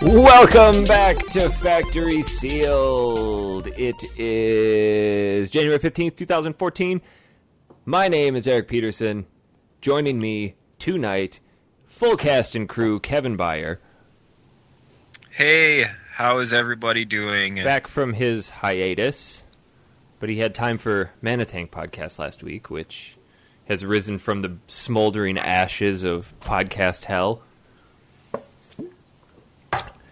Welcome back to Factory Sealed. It is January 15th, 2014. My name is Eric Peterson. Joining me tonight, full cast and crew, Kevin Byer. Hey, how is everybody doing? Back from his hiatus, but he had time for Mana Tank podcast last week, which has risen from the smoldering ashes of podcast hell.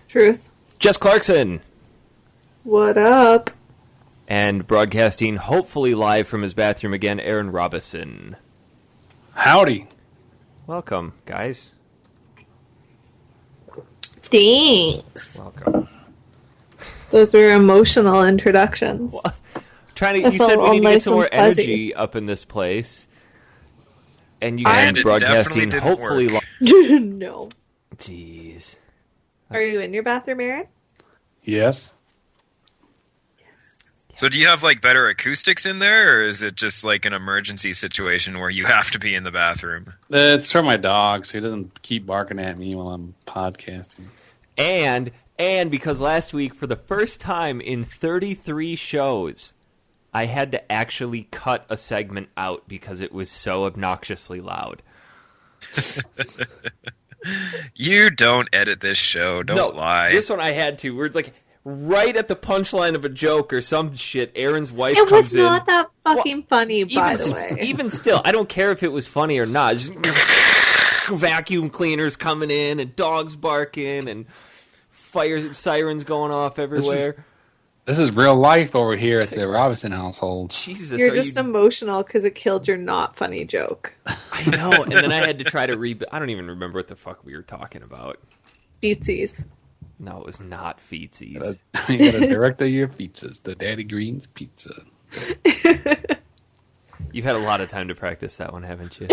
Truth. Jess Clarkson. What up? And broadcasting, hopefully live from his bathroom again, Aaron Robison. Howdy. Welcome, guys. Thanks. Welcome. Those were emotional introductions. Well, you said we need to get some more energy up in this place. And you guys broadcasting, hopefully live. No. Jeez. Are you in your bathroom, Aaron? Yes. So do you have like better acoustics in there, or is it just like an emergency situation where you have to be in the bathroom? It's for my dog, so he doesn't keep barking at me while I'm podcasting. And because last week, for the first time in 33 shows, I had to actually cut a segment out because it was so obnoxiously loud. You don't edit this show, don't lie. This one I had to. We're like right at the punchline of a joke or some shit. Aaron's wife comes in. It was not that fucking funny, by the way. Even still, I don't care if it was funny or not. Just vacuum cleaners coming in and dogs barking and fire sirens going off everywhere. This is real life over here at the Robinson household. Jesus, You're just emotional because it killed your not funny joke. I know, and then I had to try to I don't even remember what the fuck we were talking about. Feetsies. No, it was not feetsies. You gotta direct your pizzas. The Daddy Green's Pizza. You've had a lot of time to practice that one, haven't you?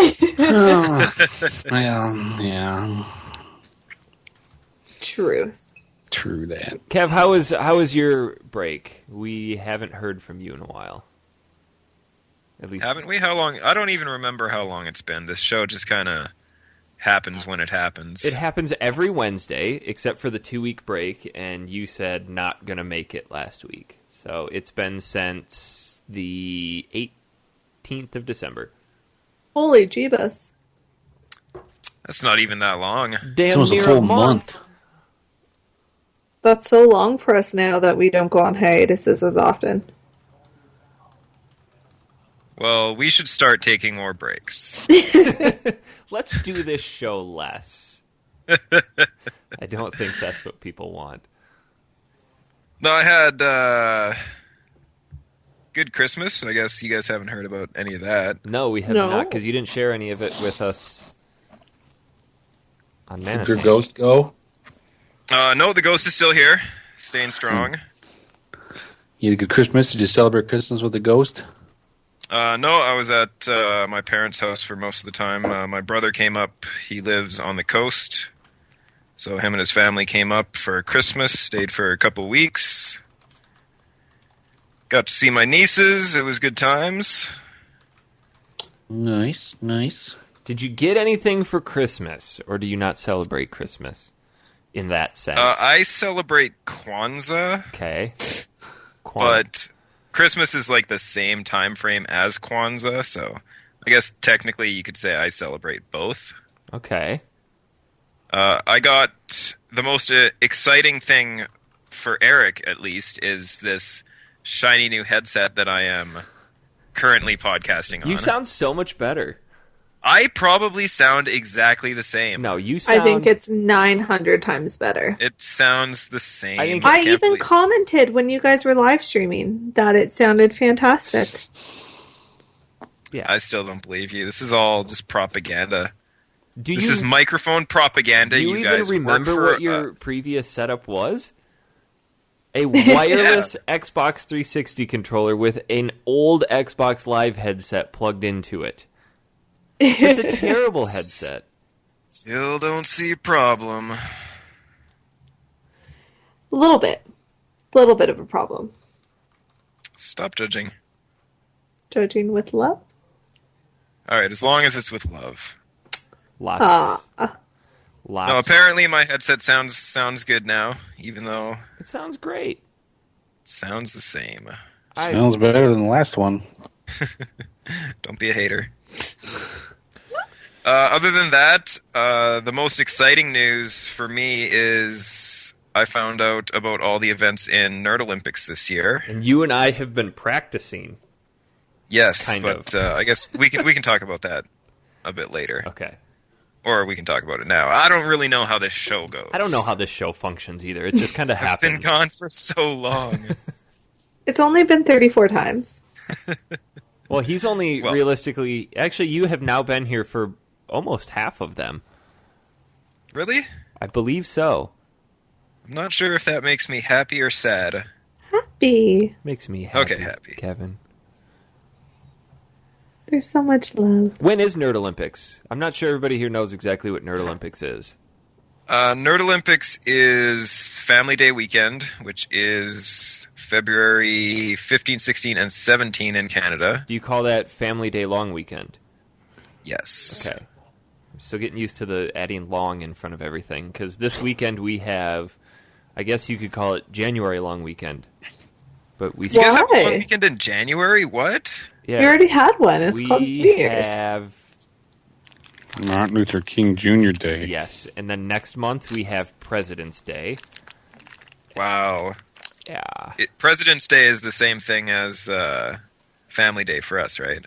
Well, yeah. Truth. True that. Kev, how was your break? We haven't heard from you in a while. At least haven't we? How long? I don't even remember how long it's been. This show just kind of happens when it happens. It happens every Wednesday, except for the 2-week break, and you said not gonna make it last week. So it's been since the 18th of December. Holy jeebus. That's not even that long. Damn, it's almost a full month. That's so long for us now that we don't go on hiatuses as often. Well, we should start taking more breaks. Let's do this show less. I don't think that's what people want. No, I had good Christmas. I guess you guys haven't heard about any of that. No, we have not, because you didn't share any of it with us on Mana Did your Tank. ghost go? No, the ghost is still here, staying strong. You had a good Christmas? Did you celebrate Christmas with the ghost? No, I was at my parents' house for most of the time. My brother came up. He lives on the coast. So him and his family came up for Christmas, stayed for a couple weeks. Got to see my nieces. It was good times. Nice, nice. Did you get anything for Christmas, or do you not celebrate Christmas in that sense? I celebrate Kwanzaa. Okay. But Christmas is like the same time frame as Kwanzaa, so I guess technically you could say I celebrate both. Okay. I got the most exciting thing for Eric, at least, is this shiny new headset that I am currently podcasting on. You sound so much better. I probably sound exactly the same. No, you sound... I think it's 900 times better. It sounds the same. I even commented when you guys were live streaming that it sounded fantastic. Yeah. I still don't believe you. This is all just propaganda. This is microphone propaganda. Do you guys even remember work for, what your previous setup was? A wireless Xbox 360 controller with an old Xbox Live headset plugged into it. It's a terrible headset. Still don't see a problem. A little bit. A little bit of a problem. Stop judging. Judging with love? Alright, as long as it's with love. Lots Lots. No, apparently my headset sounds good now, even though It sounds great. it sounds the same. Sounds better than the last one. Don't be a hater. Other than that, the most exciting news for me is I found out about all the events in Nerd Olympics this year. And you and I have been practicing. Yes, Kind but of. I guess we can talk about that a bit later, Okay. or we can talk about it now. I don't really know how this show goes. I don't know how this show functions either. It just kind of I've been happens. gone for so long. It's only been 34 times. Well, he's only Well- realistically... Actually, you have now been here for almost half of them. Really? I believe so. I'm not sure if that makes me happy or sad. Happy. Makes me happy. Okay, happy. Kevin. There's so much love. When is Nerd Olympics? I'm not sure everybody here knows exactly what Nerd Olympics is. Nerd Olympics is Family Day weekend, which is February 15, 16, and 17 in Canada. Do you call that Family Day long weekend? Yes. Okay. I'm still getting used to the adding long in front of everything, because this weekend we have, I guess you could call it January long weekend. But we You guys have Why? one weekend in January? What? yeah, We already had one. It's called New we Year's. have Martin Luther King Jr. Day. yes, and then next month we have President's Day. Wow. Yeah. President's Day is the same thing as Family Day for us, right?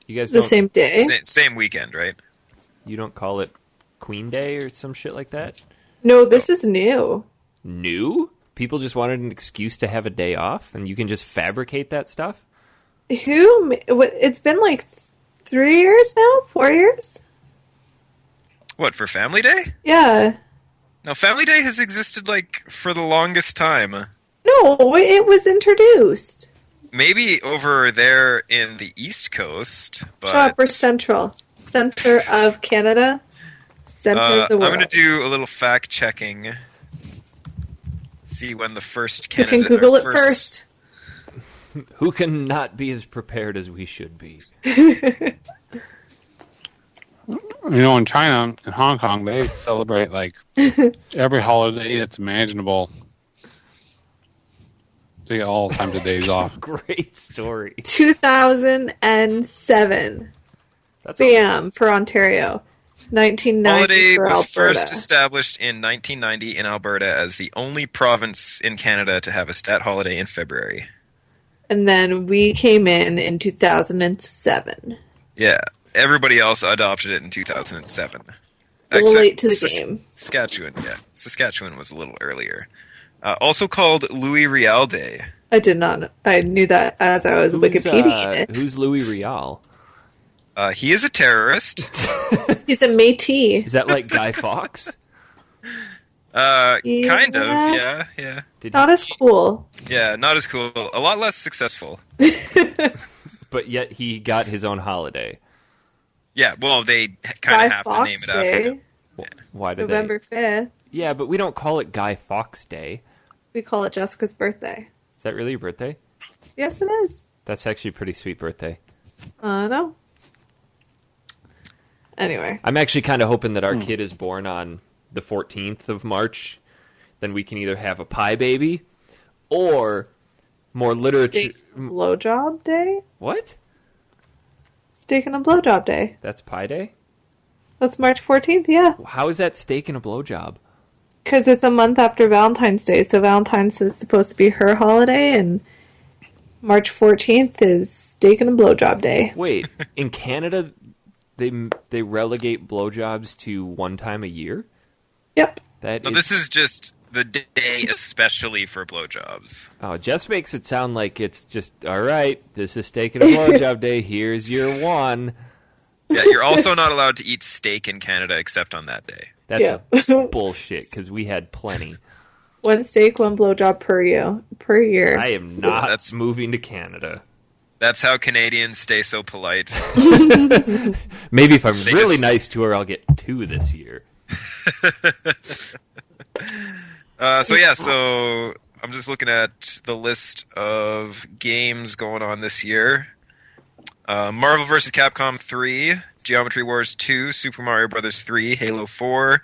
You guys The don't same day. Same weekend, right? you don't call it Queen Day or some shit like that? No, this is new. New? People just wanted an excuse to have a day off, and you can just fabricate that stuff? It's been like 3 years now? 4 years? What, for Family Day? Yeah. No, Family Day has existed, like, for the longest time. No, it was introduced. Maybe over there in the East Coast, but... Shut up, we're central. Center of Canada. Center of the I'm world. going to do a little fact-checking. See when the first You Canada... can Google or it first. Who can not be as prepared as we should be? You know, in China, in Hong Kong, they celebrate like every holiday that's imaginable. They get all kinds of days off. Great story. 2007. That's Bam, for Ontario. 1990 Holiday for was Alberta. first established in 1990 in Alberta as the only province in Canada to have a stat holiday in February. And then we came in 2007. Yeah, everybody else adopted it in 2007. A little late to the game. Saskatchewan was a little earlier. Also called Louis Riel Day. I did not know. I knew that as I was Wikipediaing it. Who's Louis Riel? He is a terrorist. He's a Métis. Is that like Guy Fawkes? Kind of, yeah. Not as cool. Yeah, not as cool. A lot less successful. But yet he got his own holiday. Yeah, well, they kind Guy of have to name Fawkes it after Day, him. Why did November 5th. they? Yeah, but we don't call it Guy Fawkes Day. We call it Jessica's birthday. Is that really your birthday? Yes, it is. That's actually a pretty sweet birthday. No. Anyway. I'm actually kind of hoping that our kid is born on the 14th of March. Then we can either have a pie baby or more literature. Steak and blowjob day? What? Steak and a blowjob day. That's Pie Day? That's March 14th, yeah. How is that steak and a blowjob? Because it's a month after Valentine's Day, so Valentine's is supposed to be her holiday, and March 14th is steak and a blowjob day. Wait, in Canada, they relegate blowjobs to one time a year? Yep. That No, is... this is just the day especially for blowjobs. Oh, Jess makes it sound like it's just, all right, this is steak and a blowjob day, here's your one. Yeah, you're also not allowed to eat steak in Canada except on that day. That's Yeah. bullshit, because we had plenty. One steak, one blowjob per year. I am not That's- moving to Canada. That's how Canadians stay so polite. Maybe if I'm They really just- nice to her, I'll get 2 this year. So I'm just looking at the list of games going on this year. Marvel vs. Capcom 3, Geometry Wars 2, Super Mario Bros. 3, Halo 4,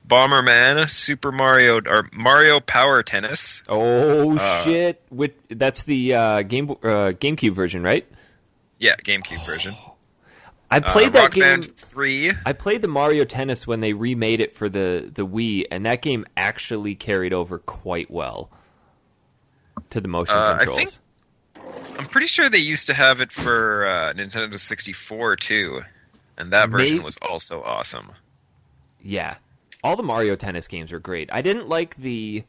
Bomberman, Super Mario, or Mario Power Tennis. Oh shit! That's the GameCube version, right? Yeah, GameCube version. I played that Rock game. Band 3. I played the Mario Tennis when they remade it for the Wii, and that game actually carried over quite well to the motion controls. I'm pretty sure they used to have it for Nintendo 64 too, and that version was also awesome. Yeah, all the Mario Tennis games were great. I didn't like the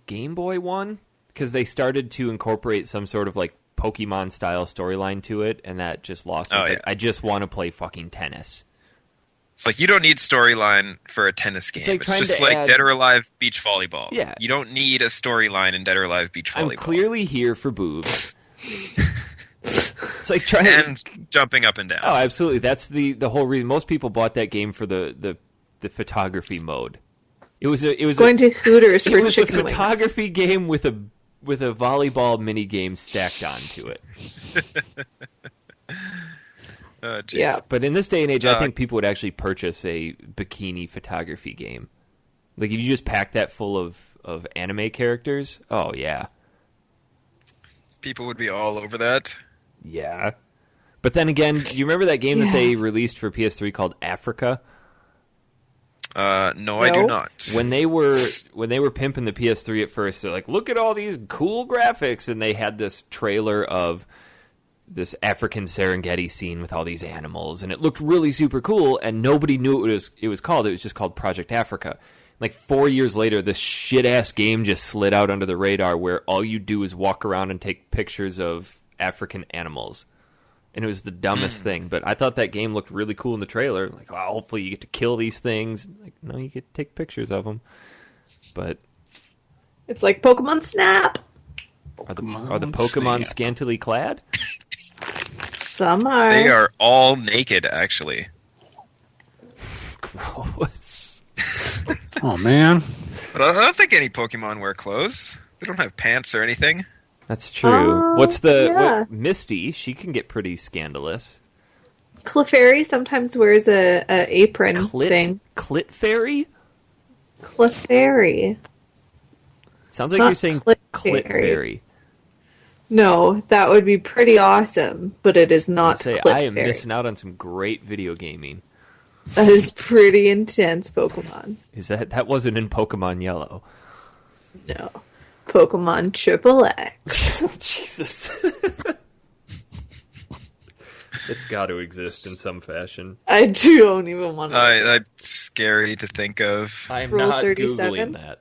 Game Boy one because they started to incorporate some sort of like Pokemon style storyline to it, and that just lost me. Like, I just want to play fucking tennis. It's like you don't need storyline for a tennis game. It's just like Dead or Alive beach volleyball. Yeah. You don't need a storyline in Dead or Alive beach volleyball. I'm clearly here for boobs. It's like and jumping up and down. Oh, absolutely. That's the whole reason. Most people bought that game for the photography mode. It was going to Hooters for it was a chicken wings. photography game with a volleyball mini game stacked onto it. Yeah, but in this day and age, I think people would actually purchase a bikini photography game. Like if you just pack that full of anime characters, oh yeah, people would be all over that. Yeah, but then again, do you remember that game that they released for PS3 called Africa? No, I do not. When they were pimping the PS3 at first, they're like, "Look at all these cool graphics," and they had this trailer of this African Serengeti scene with all these animals, and it looked really super cool, and nobody knew what it was called. It was just called Project Africa. Like 4 years later, this shit-ass game just slid out under the radar where all you do is walk around and take pictures of African animals. And it was the dumbest thing. But I thought that game looked really cool in the trailer. Like, oh, hopefully you get to kill these things. Like, no, you get to take pictures of them. But it's like Pokemon Snap. Are the Pokemon scantily clad? Some are. They are all naked, actually. Gross. Oh, man. But I don't think any Pokemon wear clothes. They don't have pants or anything. That's true. What, Misty, she can get pretty scandalous. Clefairy sometimes wears a apron thing. Clit-fairy? Clefairy. Sounds like you're saying Clit-fairy. No, that would be pretty awesome, but it is not Clit-fairy. I am missing out on some great video gaming. That is pretty intense Pokemon. That wasn't in Pokemon Yellow? No. Pokemon Triple X. Jesus. It's got to exist in some fashion. I don't even want to. That's scary to think of. I'm Rule not 37? Googling that.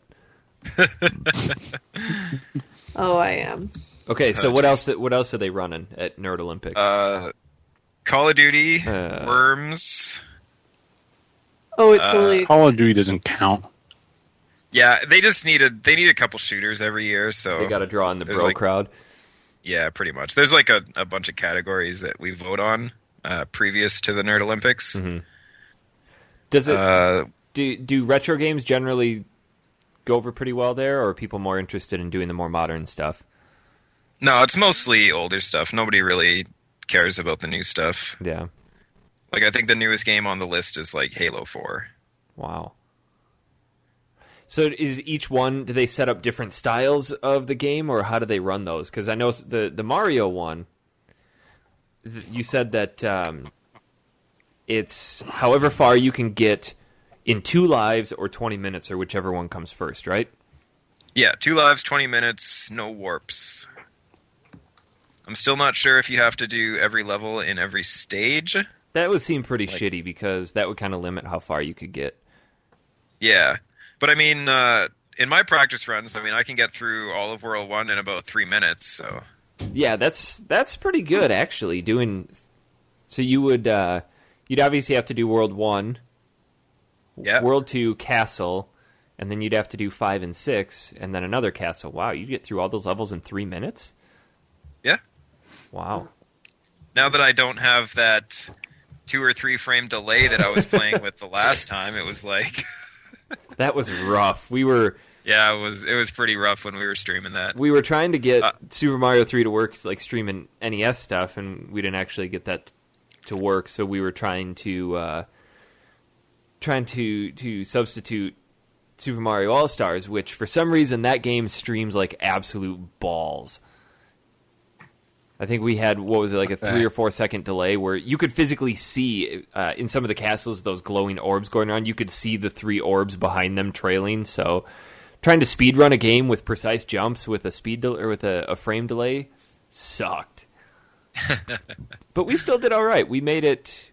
Oh, I am. Okay, so what else are they running at Nerd Olympics? Call of Duty, Worms. Oh, it totally Call of Duty doesn't count. Yeah, they need a couple shooters every year, so they got to draw in the bro crowd. Yeah, pretty much. There's like a bunch of categories that we vote on previous to the Nerd Olympics. Mm-hmm. Does it do retro games generally go over pretty well there, or are people more interested in doing the more modern stuff? No, it's mostly older stuff. Nobody really cares about the new stuff. Yeah. Like, I think the newest game on the list is like Halo 4. Wow. So is each one, do they set up different styles of the game, or how do they run those? Because I know the Mario one, you said that it's however far you can get in 2 lives or 20 minutes, or whichever one comes first, right? Yeah, 2 lives, 20 minutes, no warps. I'm still not sure if you have to do every level in every stage. That would seem pretty shitty, because that would kind of limit how far you could get. Yeah. But I mean, in my practice runs, I can get through all of World 1 in about 3 minutes, so... Yeah, that's pretty good, actually, So you would, you'd obviously have to do World 1, World 2, Castle, and then you'd have to do 5 and 6, and then another Castle. Wow, you'd get through all those levels in 3 minutes? Yeah. Wow. Now that I don't have that 2 or 3 frame delay that I was playing with the last time, it was like... That was rough. Yeah, it was pretty rough when we were streaming that. We were trying to get Super Mario 3 to work, like streaming NES stuff, and we didn't actually get that to work. So we were trying to trying to substitute Super Mario All-Stars, which for some reason that game streams like absolute balls. I think we had, what was it, like a 3 or 4 second delay where you could physically see in some of the castles those glowing orbs going around. You could see the 3 orbs behind them trailing. So trying to speedrun a game with precise jumps with a frame delay sucked. But we still did all right. We made it.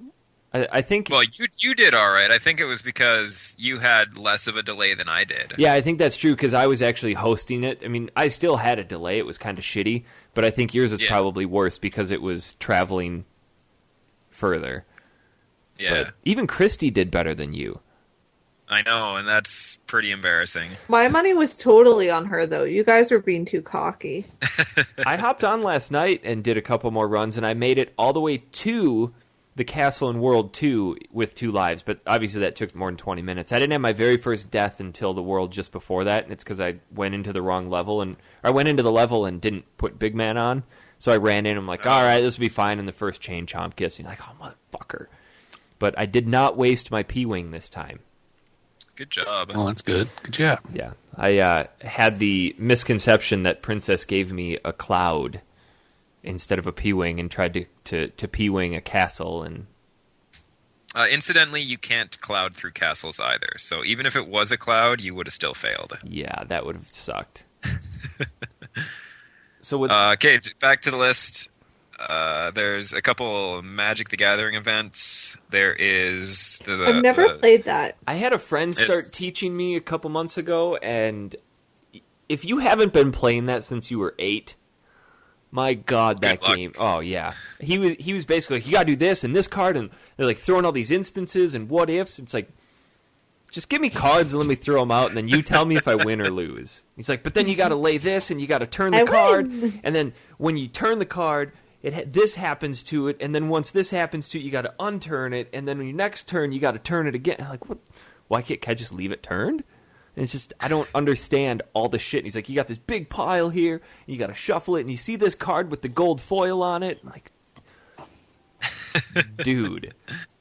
I think. Well, you did all right. I think it was because you had less of a delay than I did. Yeah, I think that's true because I was actually hosting it. I mean, I still had a delay. It was kind of shitty, but I think yours was probably worse because it was traveling further. Yeah. But even Christy did better than you. I know, and that's pretty embarrassing. My money was totally on her, though. You guys were being too cocky. I hopped on last night and did a couple more runs, and I made it all the way to the Castle in World 2 with 2 lives, but obviously that took more than 20 minutes. I didn't have my very first death until the world just before that, and it's because I went into the wrong level, or I went into the level and didn't put Big Man on, so I ran in, I'm like, all right, this will be fine, and the first chain chomp gets me, like, oh, motherfucker. But I did not waste my P-Wing this time. Good job. Oh, that's good. Good job. Yeah. I had the misconception that Princess gave me a cloud instead of a P-Wing and tried to P-Wing a castle. And incidentally, you can't cloud through castles either. So even if it was a cloud, you would have still failed. Yeah, that would have sucked. So okay, back to the list. There's a couple Magic the Gathering events. There is... I've never played that. I had a friend start teaching me a couple months ago, and if you haven't been playing that since you were 8... My God, that game! Oh yeah, he was basically like, you gotta do this and this card, and they're like throwing all these instances and what ifs. It's like, just give me cards and let me throw them out, and then you tell me if I win or lose. He's like, but then you gotta lay this and you gotta turn the card, and then when you turn the card, this happens to it, and then once this happens to it, you gotta unturn it, and then when your next turn, you gotta turn it again. I'm like, what? Why can't I just leave it turned? And it's just, I don't understand all the shit. And he's like, you got this big pile here, and you got to shuffle it, and you see this card with the gold foil on it. I'm like, dude,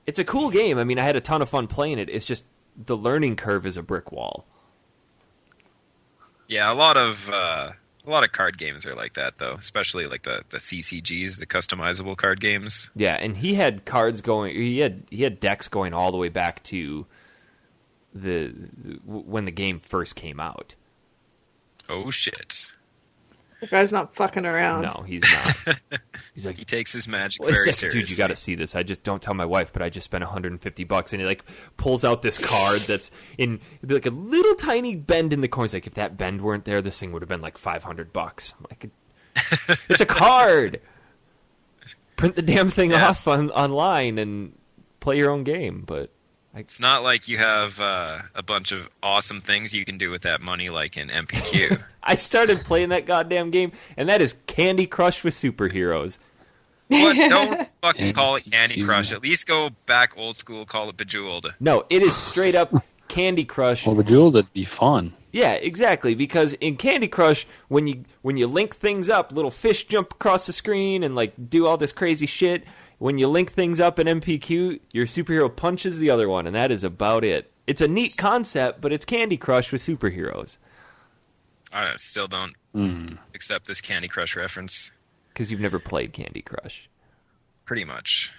it's a cool game. I mean, I had a ton of fun playing it. It's just the learning curve is a brick wall. Yeah, a lot of card games are like that, though, especially like the CCGs, the customizable card games. Yeah, and he had cards going. He had decks going all the way back to when the game first came out. Oh shit! The guy's not fucking around. No, he's not. He's like, he takes his Magic very seriously. Dude, you got to see this. I just don't tell my wife, but I just spent $150, and he like pulls out this card that's in like a little tiny bend in the corner. He's like, if that bend weren't there, this thing would have been like $500. I'm like, it's a card. Print the damn thing off online and play your own game, but. It's not like you have a bunch of awesome things you can do with that money like in MPQ. I started playing that goddamn game, and that is Candy Crush with superheroes. What? Don't fucking call it Candy Crush. At least go back old school, call it Bejeweled. No, it is straight up Candy Crush. Well, Bejeweled would be fun. Yeah, exactly, because in Candy Crush, when you link things up, little fish jump across the screen and like do all this crazy shit. When you link things up in MPQ, your superhero punches the other one, and that is about it. It's a neat concept, but it's Candy Crush with superheroes. I still don't accept this Candy Crush reference. Because you've never played Candy Crush. Pretty much.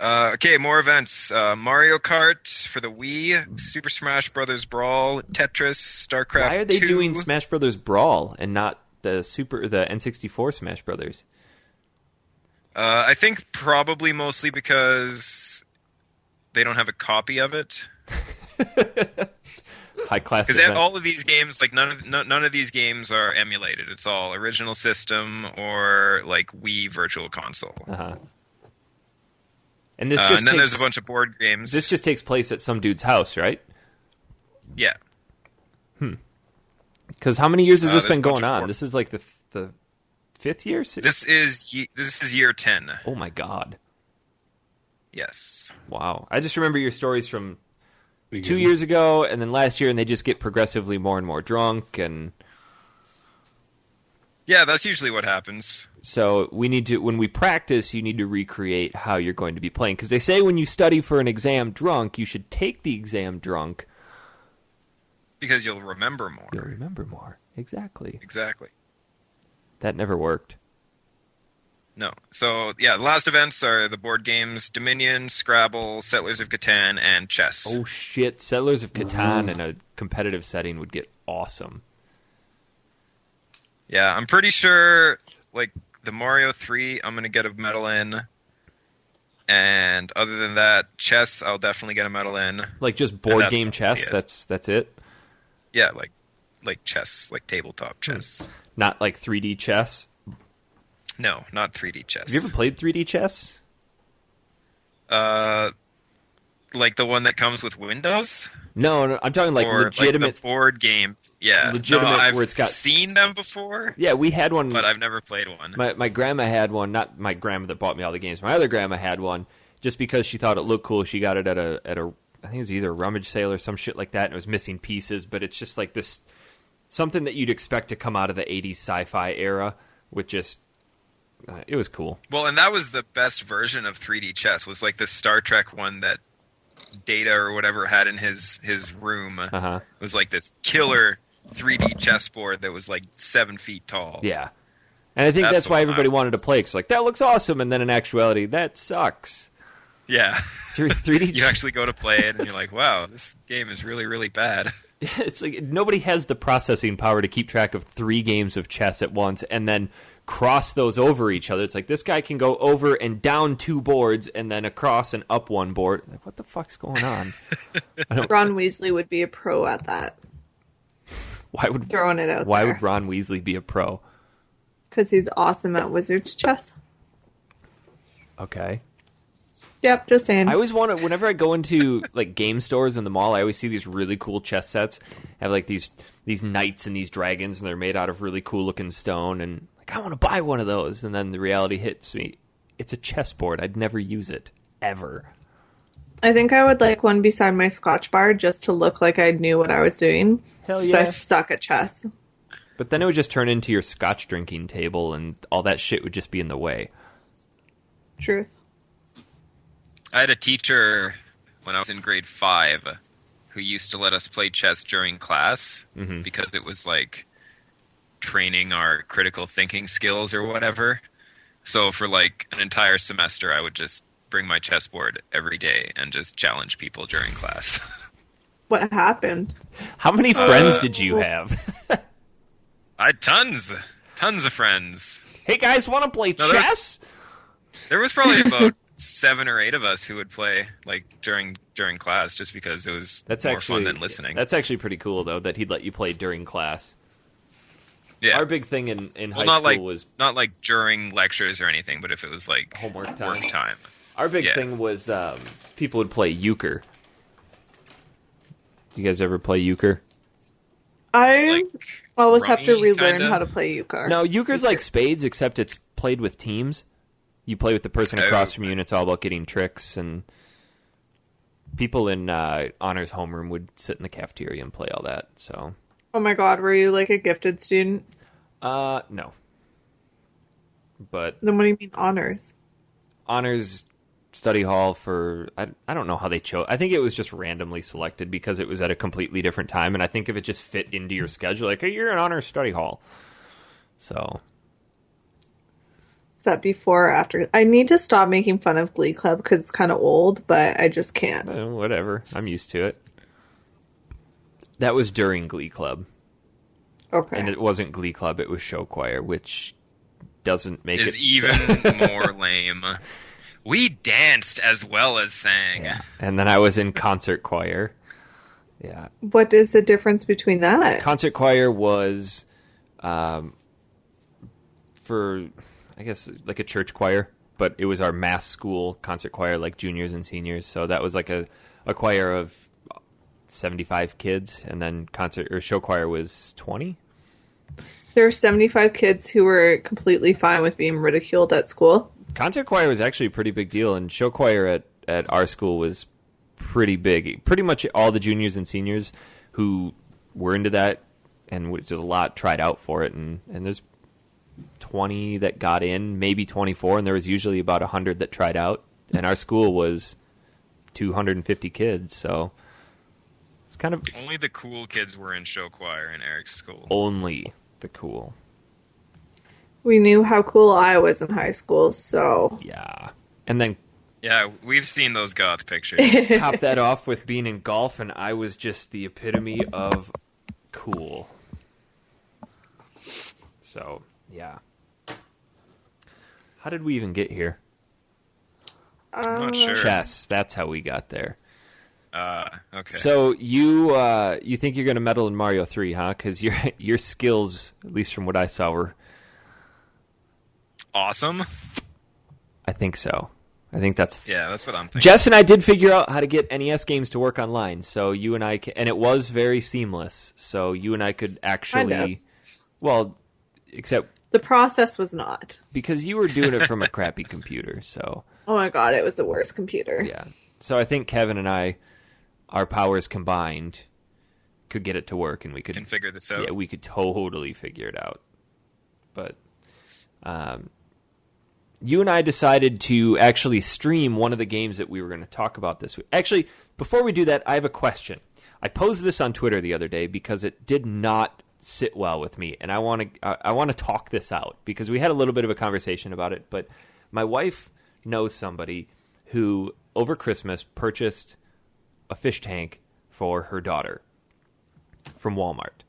Okay, more events. Mario Kart for the Wii, Super Smash Bros. Brawl, Tetris, StarCraft 2. Why are they doing Smash Bros. Brawl and not the N64 Smash Bros.? I think probably mostly because they don't have a copy of it. High class. Because all of these games, like none of these games are emulated. It's all original system or like Wii Virtual Console. Uh-huh. And this and then there's a bunch of board games. This just takes place at some dude's house, right? Yeah. Because how many years has this been going on? This is like the 5th year? This is year 10. Oh my god. Yes. Wow. I just remember your stories from 2 years ago and then last year, and they just get progressively more and more drunk. And yeah, that's usually what happens. So we need to, when we practice, you need to recreate how you're going to be playing. Because they say when you study for an exam drunk, you should take the exam drunk. Because you'll remember more. You'll remember more. Exactly. Exactly. That never worked. No. So, yeah, the last events are the board games Dominion, Scrabble, Settlers of Catan, and chess. Oh, shit. Settlers of Catan in a competitive setting would get awesome. Yeah, I'm pretty sure, like, the Mario 3, I'm going to get a medal in. And other than that, chess, I'll definitely get a medal in. Like just board game chess? That's it? Yeah, like chess, like tabletop chess. Not like 3D chess? No, not 3D chess. Have you ever played 3D chess? Like the one that comes with Windows? No, I'm talking like legitimate... Like the board game. Yeah. Legitimate, I've where it's got... seen them before. Yeah, we had one... But I've never played one. My grandma had one, not my grandma that bought me all the games. My other grandma had one, just because she thought it looked cool. She got it at a I think it was either a rummage sale or some shit like that, and it was missing pieces, but it's just like this... Something that you'd expect to come out of the 80s sci-fi era, with just... it was cool. Well, and that was the best version of 3D chess, was like the Star Trek one that Data or whatever had in his room. Uh-huh. It was like this killer 3D chessboard that was like 7 feet tall. Yeah. And I think that's why everybody wanted to play, because like, that looks awesome, and then in actuality, that sucks. Yeah. 3D You actually go to play it, and you're like, wow, this game is really, really bad. It's like, nobody has the processing power to keep track of 3 games of chess at once, and then cross those over each other. It's like, this guy can go over and down 2 boards, and then across and up 1 board. Like, what the fuck's going on? Ron Weasley would be a pro at that. Throwing it out Why there. would Ron Weasley be a pro? Because he's awesome at Wizard's chess. Okay. Yep, just saying. I always want to, whenever I go into like game stores in the mall, I always see these really cool chess sets. Have like these knights and these dragons, and they're made out of really cool looking stone, and like, I want to buy one of those. And then the reality hits me. It's a chessboard. I'd never use it. Ever. I think I would like one beside my Scotch bar just to look like I knew what I was doing. Hell But yeah. I suck at chess. But then it would just turn into your scotch drinking table, and all that shit would just be in the way. Truth. I had a teacher when I was in grade 5 who used to let us play chess during class because it was like training our critical thinking skills or whatever. So for like an entire semester, I would just bring my chessboard every day and just challenge people during class. What happened? How many friends did you have? I had tons of friends. Hey guys, want to play chess? There was probably about 7 or 8 of us who would play like during class, just because it was more fun than listening. That's actually pretty cool, though, that he'd let you play during class. Yeah. Our big thing in high school was not like during lectures or anything, but if it was like homework work time. Our big thing was people would play euchre. You guys ever play euchre? I always have to rummy, relearn kinda. how to play euchre. No, euchre's like spades, except it's played with teams. You play with the person across from you, and it's all about getting tricks. And people in honors homeroom would sit in the cafeteria and play all that. So, Oh my god, were you like a gifted student? no. But Then what do you mean honors? honors study hall for I don't know how they chose. I think it was just randomly selected because it was at a completely different time, and I think if it just fit into your schedule, like, hey, you're in honors study hall. So. Is that before or after? I need to stop making fun of Glee Club because it's kind of old, but I just can't. Whatever. I'm used to it. That was during Glee Club. Okay. And it wasn't Glee Club, it was show choir, which doesn't make it... Is even more lame. We danced as well as sang. Yeah. And then I was in concert choir. Yeah. What is the difference between that? Concert choir was for, I guess, like a church choir, but it was our mass school concert choir, like juniors and seniors. So that was like a choir of 75 kids, and then concert or show choir was 20. There were 75 kids who were completely fine with being ridiculed at school. Concert choir was actually a pretty big deal, and show choir at our school was pretty big. Pretty much all the juniors and seniors who were into that, and which is a lot, tried out for it, and there's 20 that got in, maybe 24, and there was usually about 100 that tried out. And our school was 250 kids, so it's kind of... Only the cool kids were in show choir in Eric's school. Only the cool. We knew how cool I was in high school, so... Yeah. And then... Yeah, we've seen those goth pictures. Top that off with being in golf, and I was just the epitome of cool. So, yeah. How did we even get here? I'm not sure. Chess. That's how we got there. Okay. So you think you're going to medal in Mario 3, huh? Because your skills, at least from what I saw, were... Awesome? I think so. I think that's... Yeah, that's what I'm thinking. Jess and I did figure out how to get NES games to work online, so you and I... And it was very seamless, so you and I could actually... Kind of. Well, except... The process was not. Because you were doing it from a crappy computer, so... Oh my god, it was the worst computer. Yeah. So I think Kevin and I, our powers combined, could get it to work, and we could... Can figure this out. Yeah, we could totally figure it out. But... you and I decided to actually stream one of the games that we were going to talk about this week. Actually, before we do that, I have a question. I posed this on Twitter the other day because it did not sit well with me, and I want to talk this out because we had a little bit of a conversation about it. But my wife knows somebody who over Christmas purchased a fish tank for her daughter from Walmart,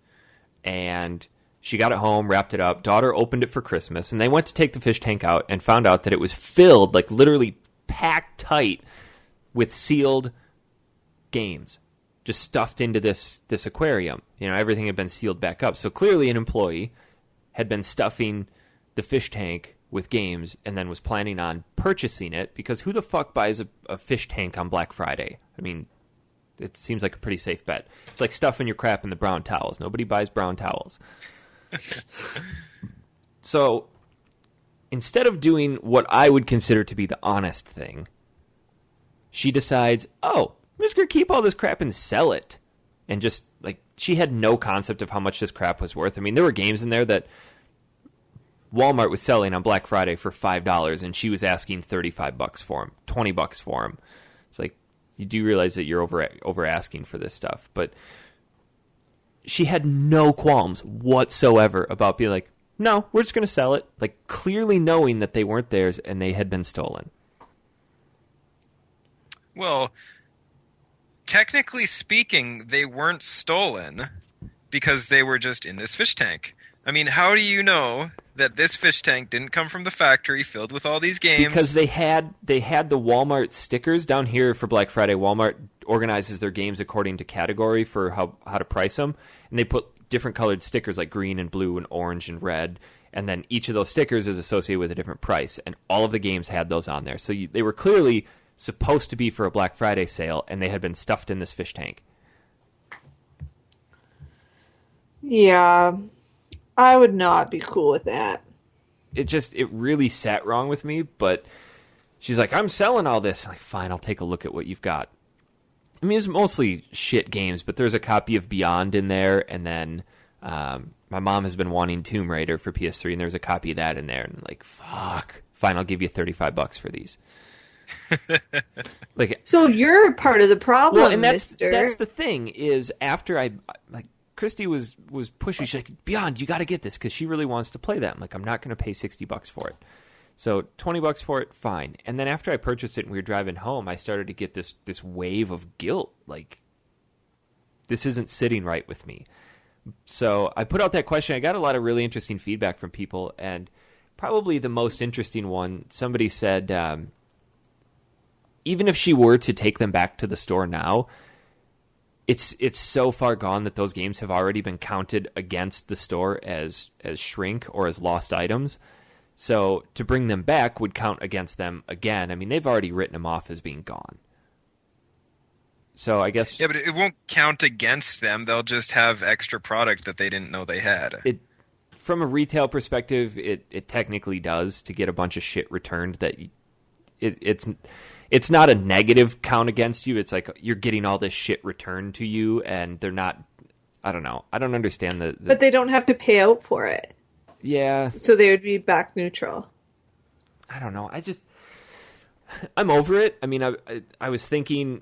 and she got it home, wrapped it up. Daughter opened it for Christmas, and they went to take the fish tank out and found out that it was filled, like literally packed tight, with sealed games, just stuffed into this aquarium. You know, everything had been sealed back up. So clearly an employee had been stuffing the fish tank with games and then was planning on purchasing it, because who the fuck buys a fish tank on Black Friday? I mean, it seems like a pretty safe bet. It's like stuffing your crap in the brown towels. Nobody buys brown towels. So instead of doing what I would consider to be the honest thing, she decides, oh, I'm just going to keep all this crap and sell it. And just, like, she had no concept of how much this crap was worth. I mean, there were games in there that Walmart was selling on Black Friday for $5, and she was asking $35 for them, $20 for them. It's like, you do realize that you're over asking for this stuff. But she had no qualms whatsoever about being like, no, we're just going to sell it. Like, clearly knowing that they weren't theirs and they had been stolen. Well, technically speaking, they weren't stolen because they were just in this fish tank. I mean, how do you know that this fish tank didn't come from the factory filled with all these games? Because they had the Walmart stickers down here for Black Friday. Walmart organizes their games according to category for how to price them, and they put different colored stickers like green and blue and orange and red, and then each of those stickers is associated with a different price, and all of the games had those on there. So they were clearly supposed to be for a Black Friday sale, and they had been stuffed in this fish tank. Yeah, I would not be cool with that. It really sat wrong with me, but she's like, I'm selling all this. I'm like, fine, I'll take a look at what you've got. I mean, it's mostly shit games, but there's a copy of Beyond in there, and then my mom has been wanting Tomb Raider for PS3, and there's a copy of that in there, and I'm like, fuck, fine, I'll give you $35 for these. Like, so you're part of the problem, well, and that's mister. the thing is, after I like, Christy was pushing. She's like, Beyond, you got to get this because she really wants to play that. I'm like, I'm not going to pay $60 for it. So $20 for it, fine. And then after I purchased it and we were driving home, I started to get this wave of guilt. Like, this isn't sitting right with me. So I put out that question. I got a lot of really interesting feedback from people, and probably the most interesting one, somebody said, even if she were to take them back to the store now, it's so far gone that those games have already been counted against the store as shrink or as lost items. So to bring them back would count against them again. I mean, they've already written them off as being gone. So I guess... Yeah, but it won't count against them. They'll just have extra product that they didn't know they had. From a retail perspective, it technically does, to get a bunch of shit returned that it's not a negative count against you. It's like you're getting all this shit returned to you, and they're not... I don't know. I don't understand the... But they don't have to pay out for it. Yeah. So they would be back neutral. I don't know. I'm over it. I mean, I was thinking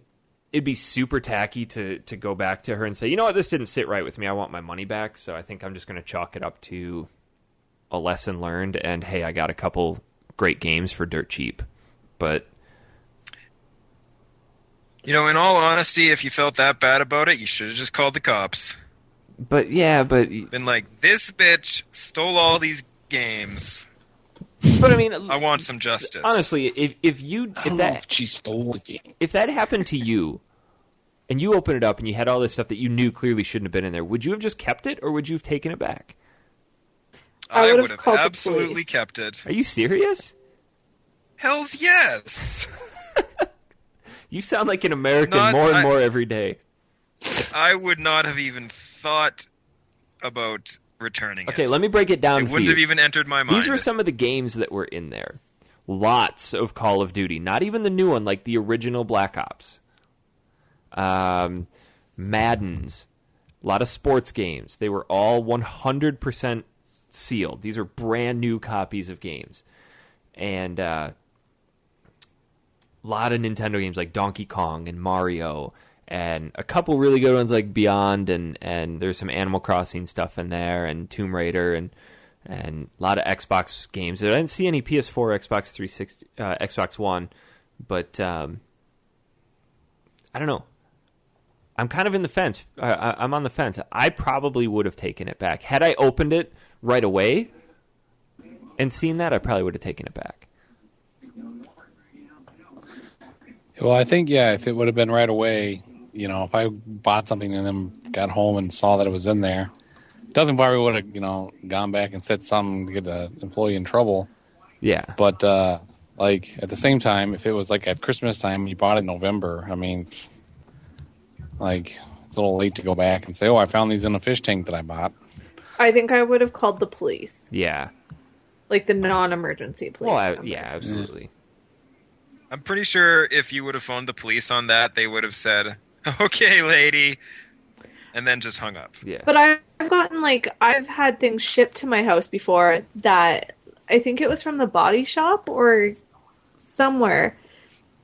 it'd be super tacky to go back to her and say, you know what, this didn't sit right with me. I want my money back. So I think I'm just going to chalk it up to a lesson learned. And hey, I got a couple great games for dirt cheap. But You know, in all honesty, if you felt that bad about it, you should have just called the cops. but Been like, this bitch stole all these games. I mean, I want some justice. honestly, if she stole the game. if that happened to you, and you opened it up and you had all this stuff that you knew clearly shouldn't have been in there, would you have just kept it or would you have taken it back? I would've would have called the absolutely police. kept it. Are you serious? Hell's yes. You sound like an American Not- more and I- more every day. I would not have even thought about returning Okay, it. let me break it down It for wouldn't you. have even entered my mind. These were some of the games that were in there. Lots of Call of Duty. Not even the new one, like the original Black Ops. Maddens. A lot of sports games. They were all 100% sealed. These are brand new copies of games. And a lot of Nintendo games like Donkey Kong and Mario. And a couple really good ones like Beyond, and there's some Animal Crossing stuff in there, and Tomb Raider, and a lot of Xbox games. I didn't see any PS4, Xbox 360, Xbox One, but I don't know. I'm kind of in the fence. I'm on the fence. I probably would have taken it back. Had I opened it right away and seen that, I probably would have taken it back. Well, I think, yeah, if it would have been right away, you know, if I bought something and then got home and saw that it was in there, doesn't probably would have, you know, gone back and said something to get the employee in trouble. Yeah. But, like, at the same time, if it was like at Christmas time, you bought it in November, I mean, like, it's a little late to go back and say, oh, I found these in a fish tank that I bought. I think I would have called the police, Yeah. like the non-emergency police. Well, yeah, absolutely. I'm pretty sure if you would have phoned the police on that, they would have said, okay, lady, and then just hung up. Yeah. But I've had things shipped to my house before that I think it was from the body shop or somewhere.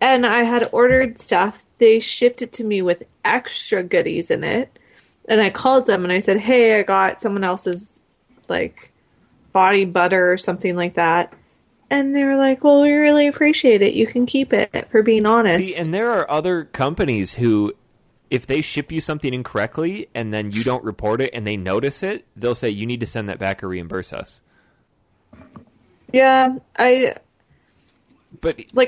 And I had ordered stuff. They shipped it to me with extra goodies in it. And I called them and I said, hey, I got someone else's like body butter or something like that. And they were like, well, we really appreciate it. You can keep it, for being honest. See, and there are other companies who, if they ship you something incorrectly and then you don't report it and they notice it, they'll say, you need to send that back or reimburse us. Yeah, But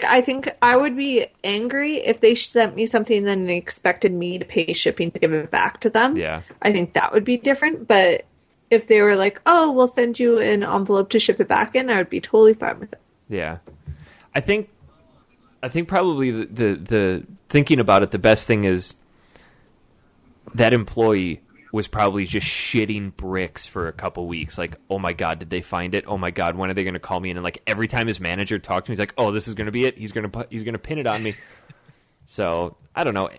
I think I would be angry if they sent me something and then they expected me to pay shipping to give it back to them. yeah. I think that would be different. But if they were like, oh, we'll send you an envelope to ship it back in, I would be totally fine with it. Yeah, I think probably the thinking about it, the best thing is that employee was probably just shitting bricks for a couple weeks. Like, oh my god, did they find it? Oh my god, when are they going to call me? And then, like, every time his manager talked to me, he's like, oh, this is going to be it. He's going to pin it on me. So I don't know.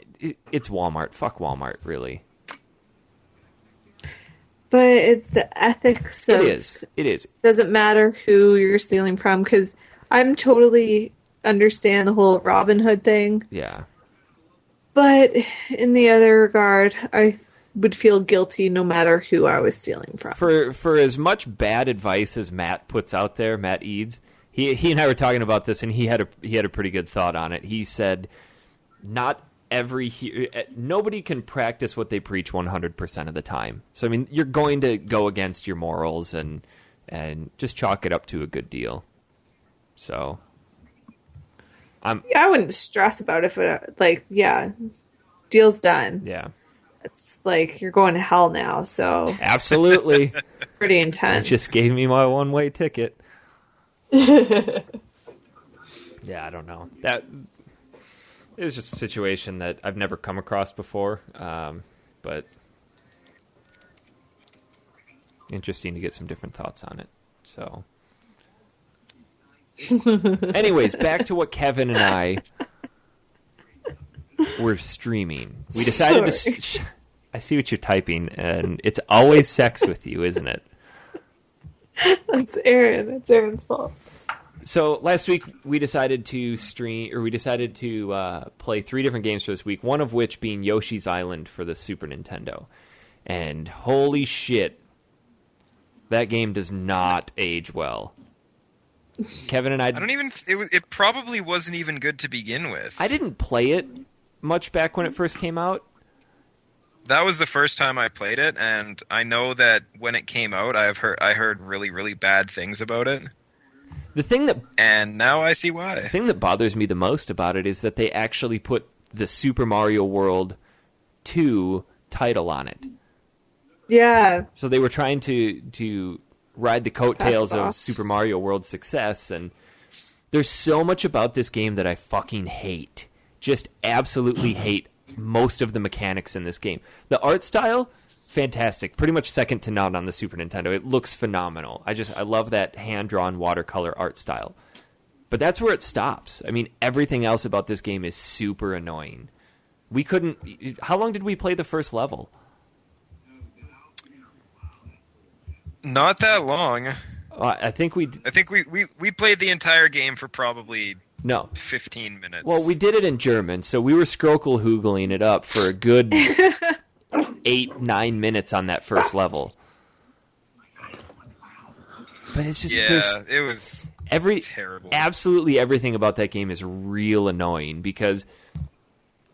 It's Walmart. Fuck Walmart, really. But it's the ethics of It is. doesn't matter who you're stealing from, because I'm totally understand the whole Robin Hood thing. Yeah. But in the other regard, I would feel guilty no matter who I was stealing from. For as much bad advice as Matt puts out there, Matt Eads, he and I were talking about this, and he had a pretty good thought on it. He said, nobody can practice what they preach 100% of the time. So I mean, you're going to go against your morals and just chalk it up to a good deal. So I wouldn't stress about it if deal's done. yeah, It's like you're going to hell now, so absolutely. pretty It intense. just gave me my one-way ticket. Yeah, I don't know. That it was just a situation that I've never come across before, but interesting to get some different thoughts on it. So, anyways, back to what Kevin and I were streaming. We decided I see what you're typing, and it's always sex with you, isn't it? That's Aaron. It's Aaron's fault. So last week we decided to play 3 different games for this week, one of which being Yoshi's Island for the Super Nintendo. And holy shit, that game does not age well. Kevin and I don't even. It probably wasn't even good to begin with. I didn't play it much back when it first came out. That was the first time I played it, and I know that when it came out, I heard really, really bad things about it. And now I see why. The thing that bothers me the most about it is that they actually put the Super Mario World 2 title on it. Yeah. So they were trying to ride the coattails of Super Mario World's success, and there's so much about this game that I fucking hate. Just absolutely hate most of the mechanics in this game. The art style, fantastic. Pretty much second to none on the Super Nintendo. It looks phenomenal. I love that hand-drawn watercolor art style. But that's where it stops. I mean, everything else about this game is super annoying. How long did we play the first level? Not that long. I think we played the entire game for probably 15 minutes. Well, we did it in German, so we were Skrokel-Hoogling it up for a good 8-9 minutes on that first level. But it's just it was terrible. Absolutely everything about that game is real annoying because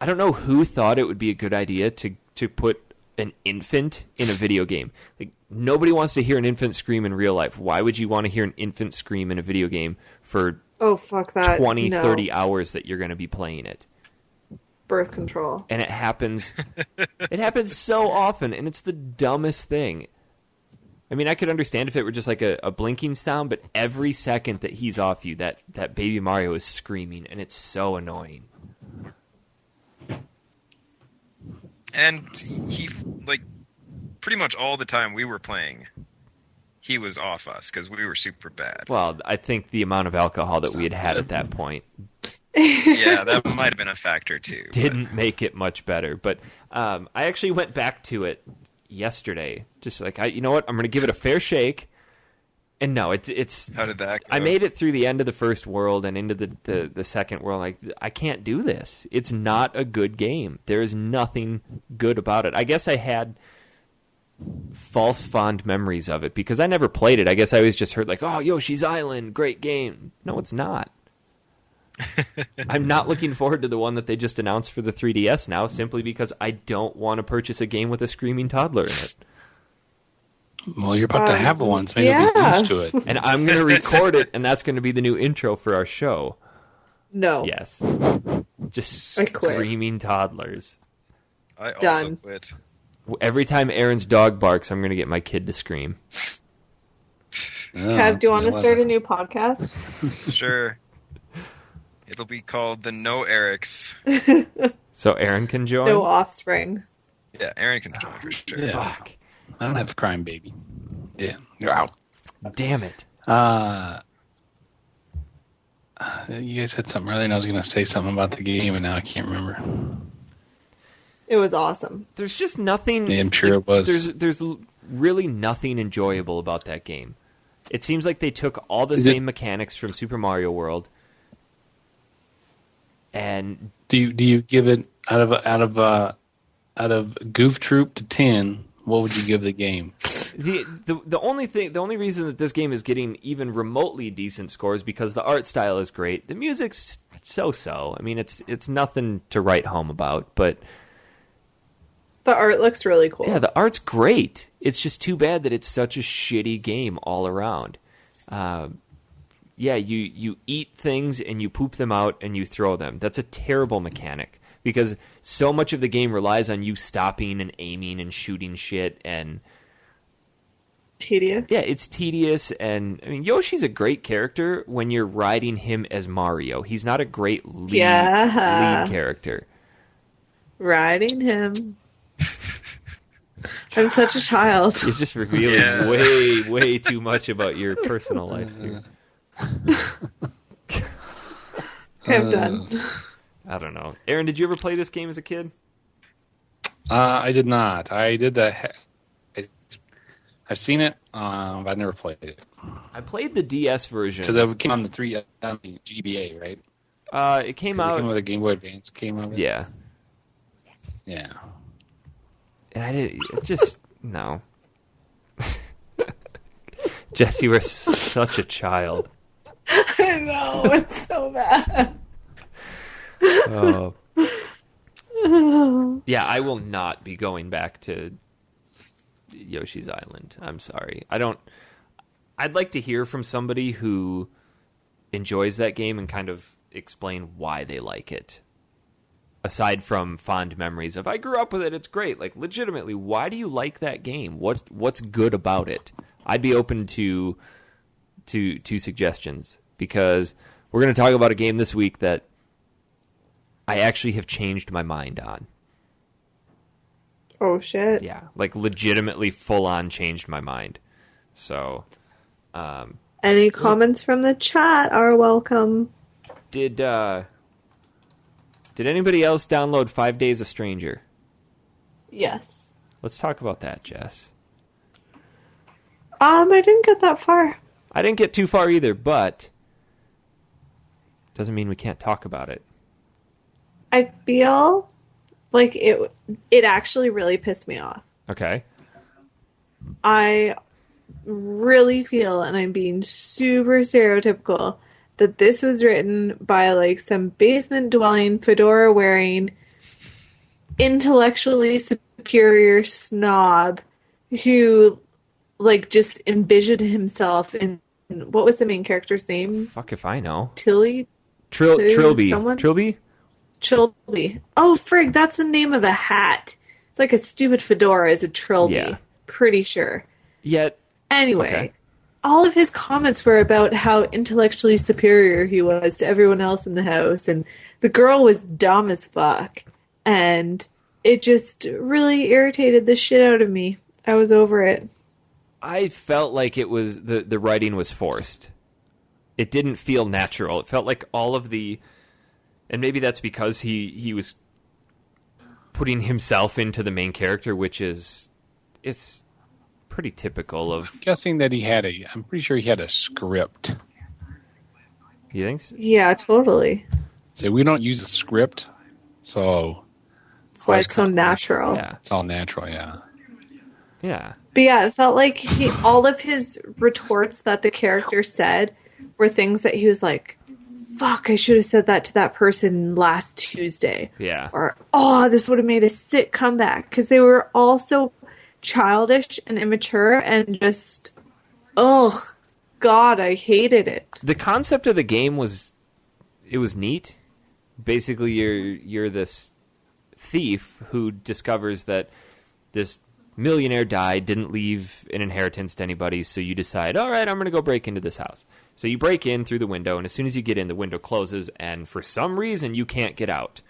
I don't know who thought it would be a good idea to put an infant in a video game. Like, nobody wants to hear an infant scream in real life. Why would you want to hear an infant scream in a video game for 30 hours that you're going to be playing it? Birth control. And it happens so often, and it's the dumbest thing. I mean, I could understand if it were just like a blinking sound, but every second that he's off you, that baby Mario is screaming, and it's so annoying. And he, like, pretty much all the time we were playing, he was off us because we were super bad. Well, I think the amount of alcohol that we had at that point. Yeah, that might have been a factor too. Didn't make it much better. But I actually went back to it yesterday. Just like, you know what? I'm going to give it a fair shake. And no, it's. How did that go? I made it through the end of the first world and into the second world. Like, I can't do this. It's not a good game. There is nothing good about it. I guess I had false fond memories of it because I never played it. I guess I always just heard like, oh, Yoshi's Island, great game. No, it's not. I'm not looking forward to the one that they just announced for the 3DS now simply because I don't want to purchase a game with a screaming toddler in it. Well, you're about to have one, so maybe you'll get used to it. And I'm going to record it, and that's going to be the new intro for our show. No. Yes. Just screaming toddlers. I also quit. Every time Aaron's dog barks, I'm going to get my kid to scream. Kev, do you want to start a new podcast? Sure. It'll be called the No Erics. So Aaron can join? No offspring. Yeah, Aaron can join for sure. Yeah. Fuck. I don't have a crime baby. Yeah, you're out. Damn it. You guys said something earlier, and I was going to say something about the game, and now I can't remember. It was awesome. There's just nothing. Yeah, I'm sure it was. There's really nothing enjoyable about that game. It seems like they took all the same mechanics from Super Mario World. And do you give it out of Goof Troop to 10? What would you give the game? The only reason that this game is getting even remotely decent scores because the art style is great. The music's so-so. I mean, it's nothing to write home about, but the art looks really cool. Yeah, the art's great. It's just too bad that it's such a shitty game all around. Yeah, you eat things and you poop them out and you throw them. That's a terrible mechanic. Because so much of the game relies on you stopping and aiming and shooting shit and tedious. Yeah, it's tedious, and I mean Yoshi's a great character when you're riding him as Mario. He's not a great lead character. Riding him. I'm such a child. You're just revealing way too much about your personal life here. I'm done. I don't know. Aaron, did you ever play this game as a kid? I did not. I I've seen it, but I've never played it. I played the DS version. Because it came on the GBA, right? It came It out... came with a Game Boy Advance game of it? Yeah. Yeah. And I didn't... It just... No. Jess, you were such a child. I know, it's so bad. Oh. Yeah, I will not be going back to Yoshi's Island. I'm sorry. I'd like to hear from somebody who enjoys that game and kind of explain why they like it. Aside from fond memories of, I grew up with it, it's great. Like, legitimately, why do you like that game? What's good about it? I'd be open to suggestions, because we're going to talk about a game this week that I actually have changed my mind on. Oh, shit. Yeah, like legitimately full-on changed my mind. So, any comments from the chat are welcome. Did anybody else download 5 Days a Stranger? Yes. Let's talk about that, Jess. I didn't get that far. I didn't get too far either, but doesn't mean we can't talk about it. I feel like it actually really pissed me off. Okay. I really feel, and I'm being super stereotypical, that this was written by like some basement dwelling, fedora wearing, intellectually superior snob who like just envisioned himself in, what was the main character's name? Fuck if I know. Trilby? Trilby? Trilby. Oh, frig, that's the name of a hat. It's like a stupid fedora is a trilby. Yeah. Pretty sure. Yet. Anyway, Okay. all of his comments were about how intellectually superior he was to everyone else in the house, and the girl was dumb as fuck. And it just really irritated the shit out of me. I was over it. I felt like it was the writing was forced. It didn't feel natural. It felt like all of the, and maybe that's because he was putting himself into the main character, which is, it's pretty typical of. I'm guessing that I'm pretty sure he had a script. You think so? Yeah, totally. So we don't use a script, so That's why it's so natural. Yeah. it's all natural, yeah. Yeah. But yeah, it felt like all of his retorts that the character said were things that he was like, fuck, I should have said that to that person last Tuesday. Yeah. Or, oh, this would have made a sick comeback. Because they were all so childish and immature and just, oh, God, I hated it. The concept of the game was neat. Basically, you're this thief who discovers that this millionaire died, didn't leave an inheritance to anybody, so you decide, all right, I'm going to go break into this house. So you break in through the window, and as soon as you get in, the window closes, and for some reason, you can't get out.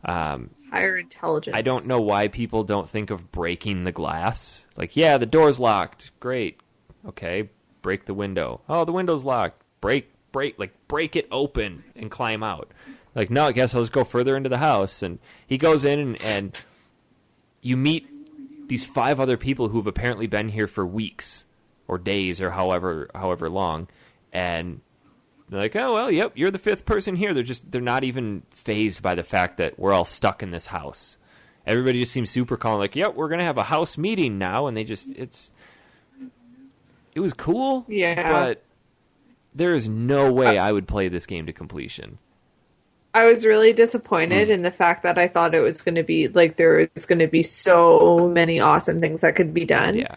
Higher intelligence. I don't know why people don't think of breaking the glass. Like, yeah, the door's locked. Great. Okay, break the window. Oh, the window's locked. Break it open and climb out. Like, no, I guess I'll just go further into the house. And he goes in, and you meet these 5 other people who've apparently been here for weeks or days or however long. And they're like, oh, well, yep, you're the 5th person here. They're not even fazed by the fact that we're all stuck in this house. Everybody just seems super calm, like, yep, we're going to have a house meeting now. And it was cool. Yeah. But there is no way I would play this game to completion. I was really disappointed in the fact that I thought it was going to be, like, there was going to be so many awesome things that could be done. Yeah.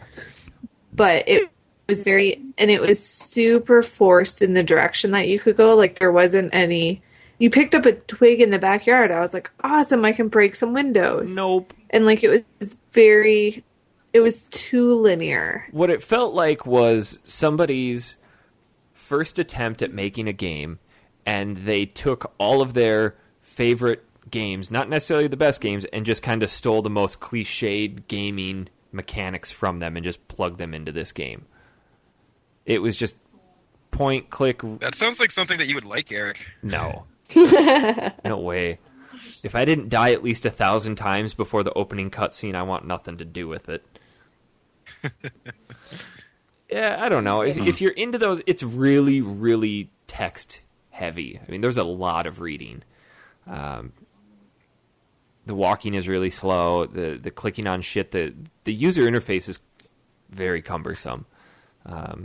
But it was it was super forced in the direction that you could go. Like, there wasn't any, you picked up a twig in the backyard. I was like, awesome, I can break some windows. Nope. And, like, it was too linear. What it felt like was somebody's first attempt at making a game, and they took all of their favorite games, not necessarily the best games, and just kind of stole the most cliched gaming mechanics from them and just plugged them into this game. It was just point, click. That sounds like something that you would like, Eric. No. No way. If I didn't die at least 1,000 times before the opening cutscene, I want nothing to do with it. Yeah, I don't know. If you're into those, it's really, really text heavy. I mean, there's a lot of reading. The walking is really slow. The clicking on shit. The user interface is very cumbersome. I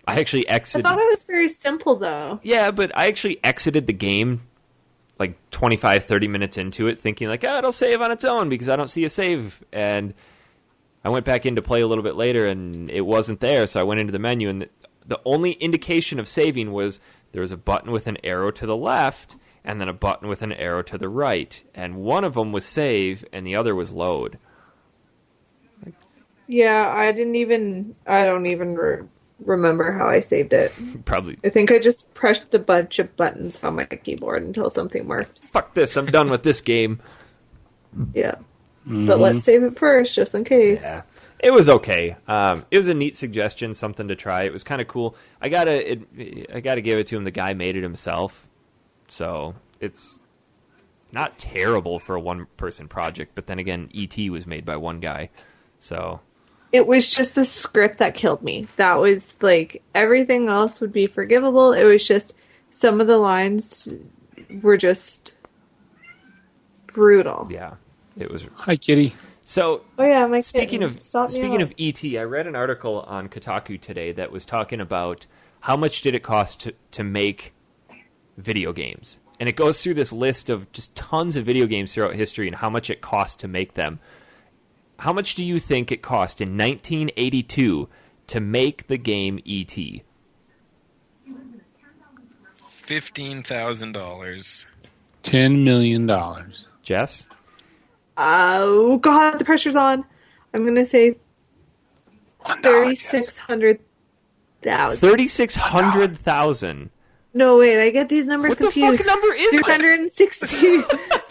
actually exited. I thought it was very simple, though. Yeah, but I actually exited the game like 25, 30 minutes into it, thinking like, oh, it'll save on its own because I don't see a save. And I went back in to play a little bit later, and it wasn't there. So I went into the menu, and the only indication of saving was there was a button with an arrow to the left, and then a button with an arrow to the right. And one of them was save, and the other was load. Yeah, I don't even remember how I saved it. Probably. I think I just pressed a bunch of buttons on my keyboard until something worked. Fuck this, I'm done with this game. Yeah. But let's save it first, just in case. Yeah. It was okay. It was a neat suggestion, something to try. It was kind of cool. I gotta give it to him. The guy made it himself, so it's not terrible for a one-person project. But then again, E.T. was made by one guy, so it was just the script that killed me. That was like everything else would be forgivable. It was just some of the lines were just brutal. yeah, it was. Hi, kitty. So, Oh yeah, my speaking kitten. of E.T., I read an article on Kotaku today that was talking about how much did it cost to make video games. And it goes through this list of just tons of video games throughout history and how much it cost to make them. How much do you think it cost in 1982 to make the game E.T.? $15,000. $10 million. Jess? Oh god, the pressure's on. I'm gonna say 3,600,000. 3,600,000. No, wait, I get these numbers What confused. the fuck number is that?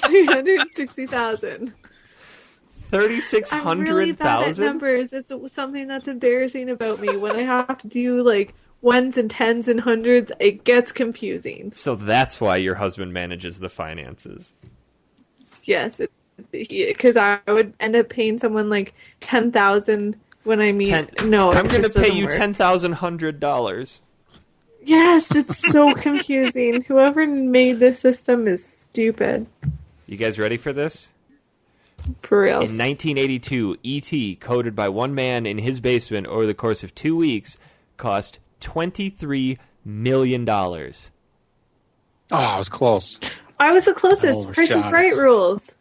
360,000. I'm really bad at 3,600,000? numbers. It's something that's embarrassing about me. When I have to do like ones and tens and hundreds, it gets confusing. So that's why your husband manages the finances. Yes, because I would end up paying someone like 10,000 when I meet. No, I'm going to pay you work. $10,100. Yes, it's so confusing. Whoever made this system is stupid. You guys ready for this? For real. In 1982, E.T., coded by one man in his basement over the course of 2 weeks, cost $23 million. Oh, I was close. I was the closest. Price is Right rules.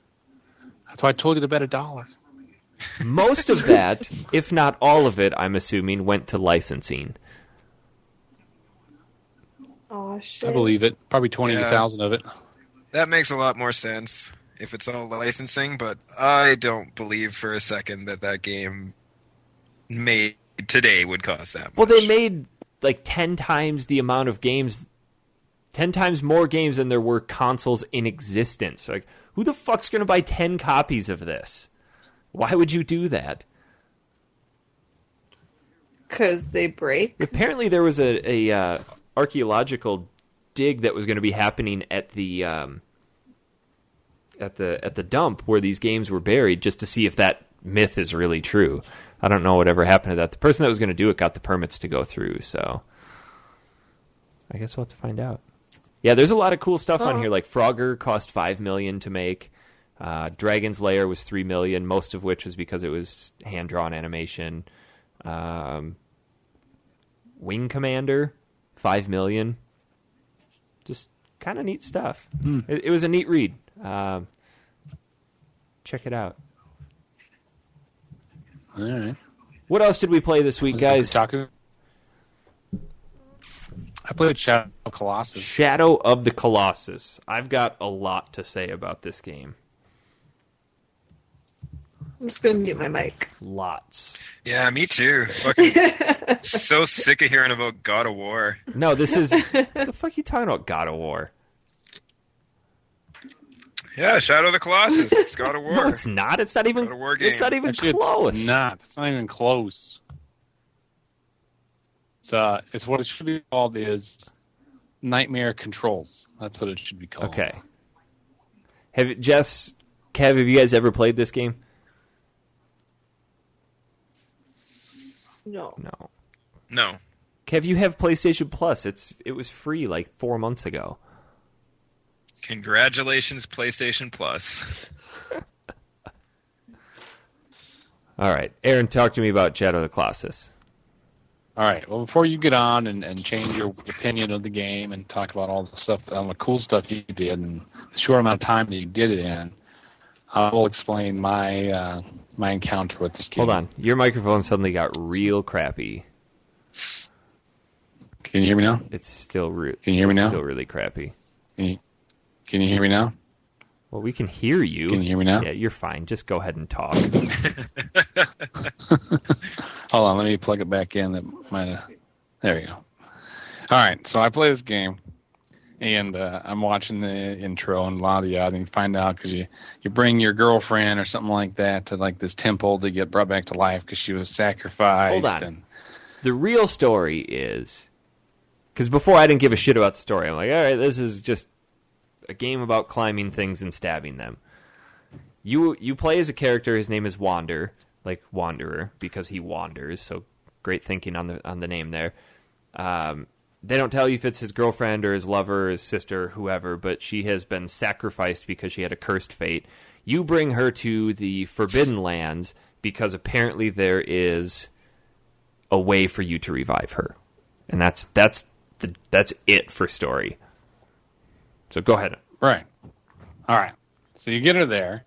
That's why I told you to bet $1. Most of that, if not all of it, I'm assuming, went to licensing. Oh shit! I believe it. Probably 20,000 of it. That makes a lot more sense if it's all licensing, but I don't believe for a second that game made today would cost that much. Well, they made like 10 times the amount of games, 10 times more games than there were consoles in existence. Like, who the fuck's going to buy 10 copies of this? Why would you do that? Because they break. Apparently, there was a archaeological dig that was going to be happening at the dump where these games were buried, just to see if that myth is really true. I don't know whatever happened to that. The person that was going to do it got the permits to go through, so I guess we'll have to find out. Yeah, there's a lot of cool stuff on here. Like Frogger cost $5 million to make. Dragon's Lair was $3 million, most of which was because it was hand drawn animation. Wing Commander, $5 million. Just kind of neat stuff. It was a neat read. Check it out. All right. What else did we play this week, guys? Kotaku? I played Shadow of Colossus. Shadow of the Colossus. I've got a lot to say about this game. I'm just gonna mute my mic. Lots. Yeah, me too. Fucking so sick of hearing about God of War. No, this is... what the fuck are you talking about, God of War? Yeah, Shadow of the Colossus. It's God of War. No, it's not. It's not even... God of War game. It's not even Actually, close. It's not. It's not even close. It's what it should be called is Nightmare Controls. That's what it should be called. Okay. Kev, have you guys ever played this game? No. No. No. Kev, you have PlayStation Plus. It was free like 4 months ago. Congratulations, PlayStation Plus. All right, Aaron, talk to me about Shadow of the Colossus. All right. Well, before you get on and change your opinion of the game and talk about all the stuff, all the cool stuff you did and the short amount of time that you did it in, I will explain my encounter with this game. Hold on, your microphone suddenly got real crappy. Can you hear me now? It's still Can you hear me now? Still really crappy. Can you hear me now? Well, we can hear you. Can you hear me now? Yeah, you're fine. Just go ahead and talk. Hold on, let me plug it back in. There we go. All right, so I play this game, and I'm watching the intro and a lot of the other things. Find out because you bring your girlfriend or something like that to like this temple to get brought back to life because she was sacrificed. Hold on. And The real story is, because before I didn't give a shit about the story. I'm like, all right, this is just a game about climbing things and stabbing them. You play as a character. His name is Wander, like Wanderer, because he wanders. So great thinking on the name there. They don't tell you if it's his girlfriend or his lover or his sister, whoever, but she has been sacrificed because she had a cursed fate. You bring her to the Forbidden Lands because apparently there is a way for you to revive her, and that's it for story. So go ahead. right, all right. So you get her there,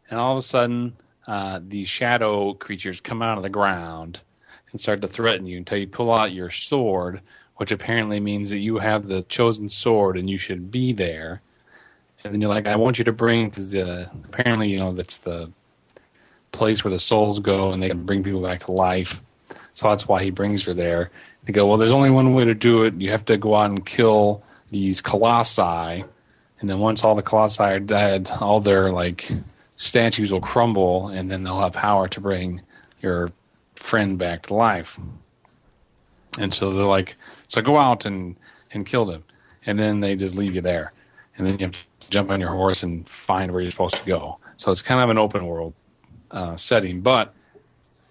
and all of a sudden, the shadow creatures come out of the ground and start to threaten you until you pull out your sword, which apparently means that you have the chosen sword and you should be there. And then you're like, I want you to bring, because apparently, that's the place where the souls go and they can bring people back to life. So that's why he brings her there. They go, well, there's only one way to do it. You have to go out and kill these colossi. And then once all the colossi are dead, all their, statues will crumble, and then they'll have power to bring your friend back to life. And so they're like, so go out and kill them. And then they just leave you there. And then you have to jump on your horse and find where you're supposed to go. So it's kind of an open world setting. But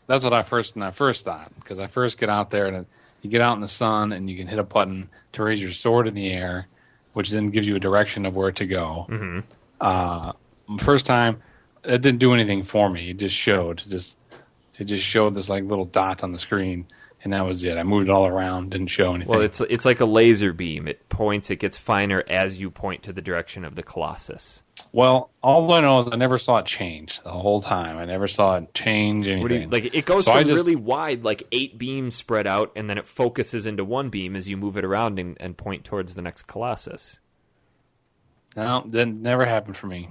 that's what I first thought. Because I first get out there, and you get out in the sun, and you can hit a button to raise your sword in the air, which then gives you a direction of where to go. Mm-hmm. First time, it didn't do anything for me. It just showed. It just showed this little dot on the screen, and that was it. I moved it all around, didn't show anything. Well, it's like a laser beam. It gets finer as you point to the direction of the Colossus. Well, all I know is I never saw it change the whole time. I never saw it change anything. It goes from really wide, 8 beams spread out, and then it focuses into one beam as you move it around and point towards the next Colossus. No, that never happened for me.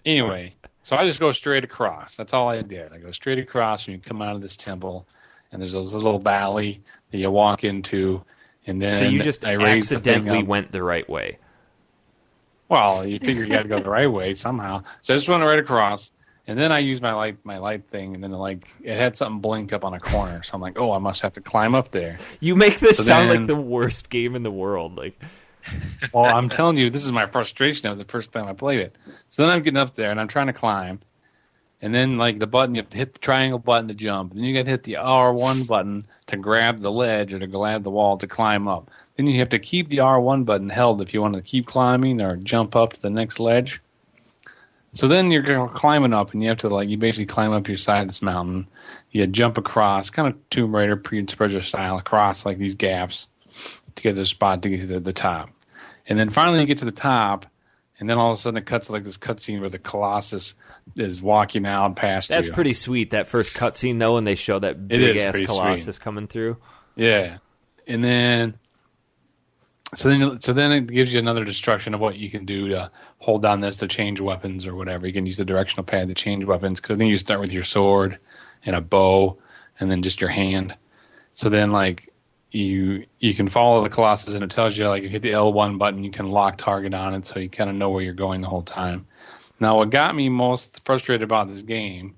Anyway, so I just go straight across. That's all I did. I go straight across, and you come out of this temple, and there's this little valley that you walk into, and then so you just accidentally went the right way. Well, you figure you had to go the right way somehow. So I just went right across, and then I used my light thing, and then it had something blink up on a corner. So I'm like, oh, I must have to climb up there. You make this sound like the worst game in the world. Well, I'm telling you, this is my frustration of the first time I played it. So then I'm getting up there, and I'm trying to climb, and then the button, you have to hit the triangle button to jump. Then you got to hit the R1 button to grab the ledge or to grab the wall to climb up. Then you have to keep the R1 button held if you want to keep climbing or jump up to the next ledge. So then you're climbing up, and you have to you basically climb up your side of this mountain. You jump across, kind of Tomb Raider, Prince Persia style, across these gaps to get to the spot to get to the top. And then finally you get to the top, and then all of a sudden it cuts to this cutscene where the Colossus is walking out past you. That's pretty sweet, that first cutscene, though, when they show that big-ass Colossus coming through. Yeah. And then... So then it gives you another instruction of what you can do to hold down this to change weapons or whatever. You can use the directional pad to change weapons, because I think you start with your sword and a bow and then just your hand. So then you can follow the Colossus, and it tells you if you hit the L1 button, you can lock target on it, so you kind of know where you're going the whole time. Now, what got me most frustrated about this game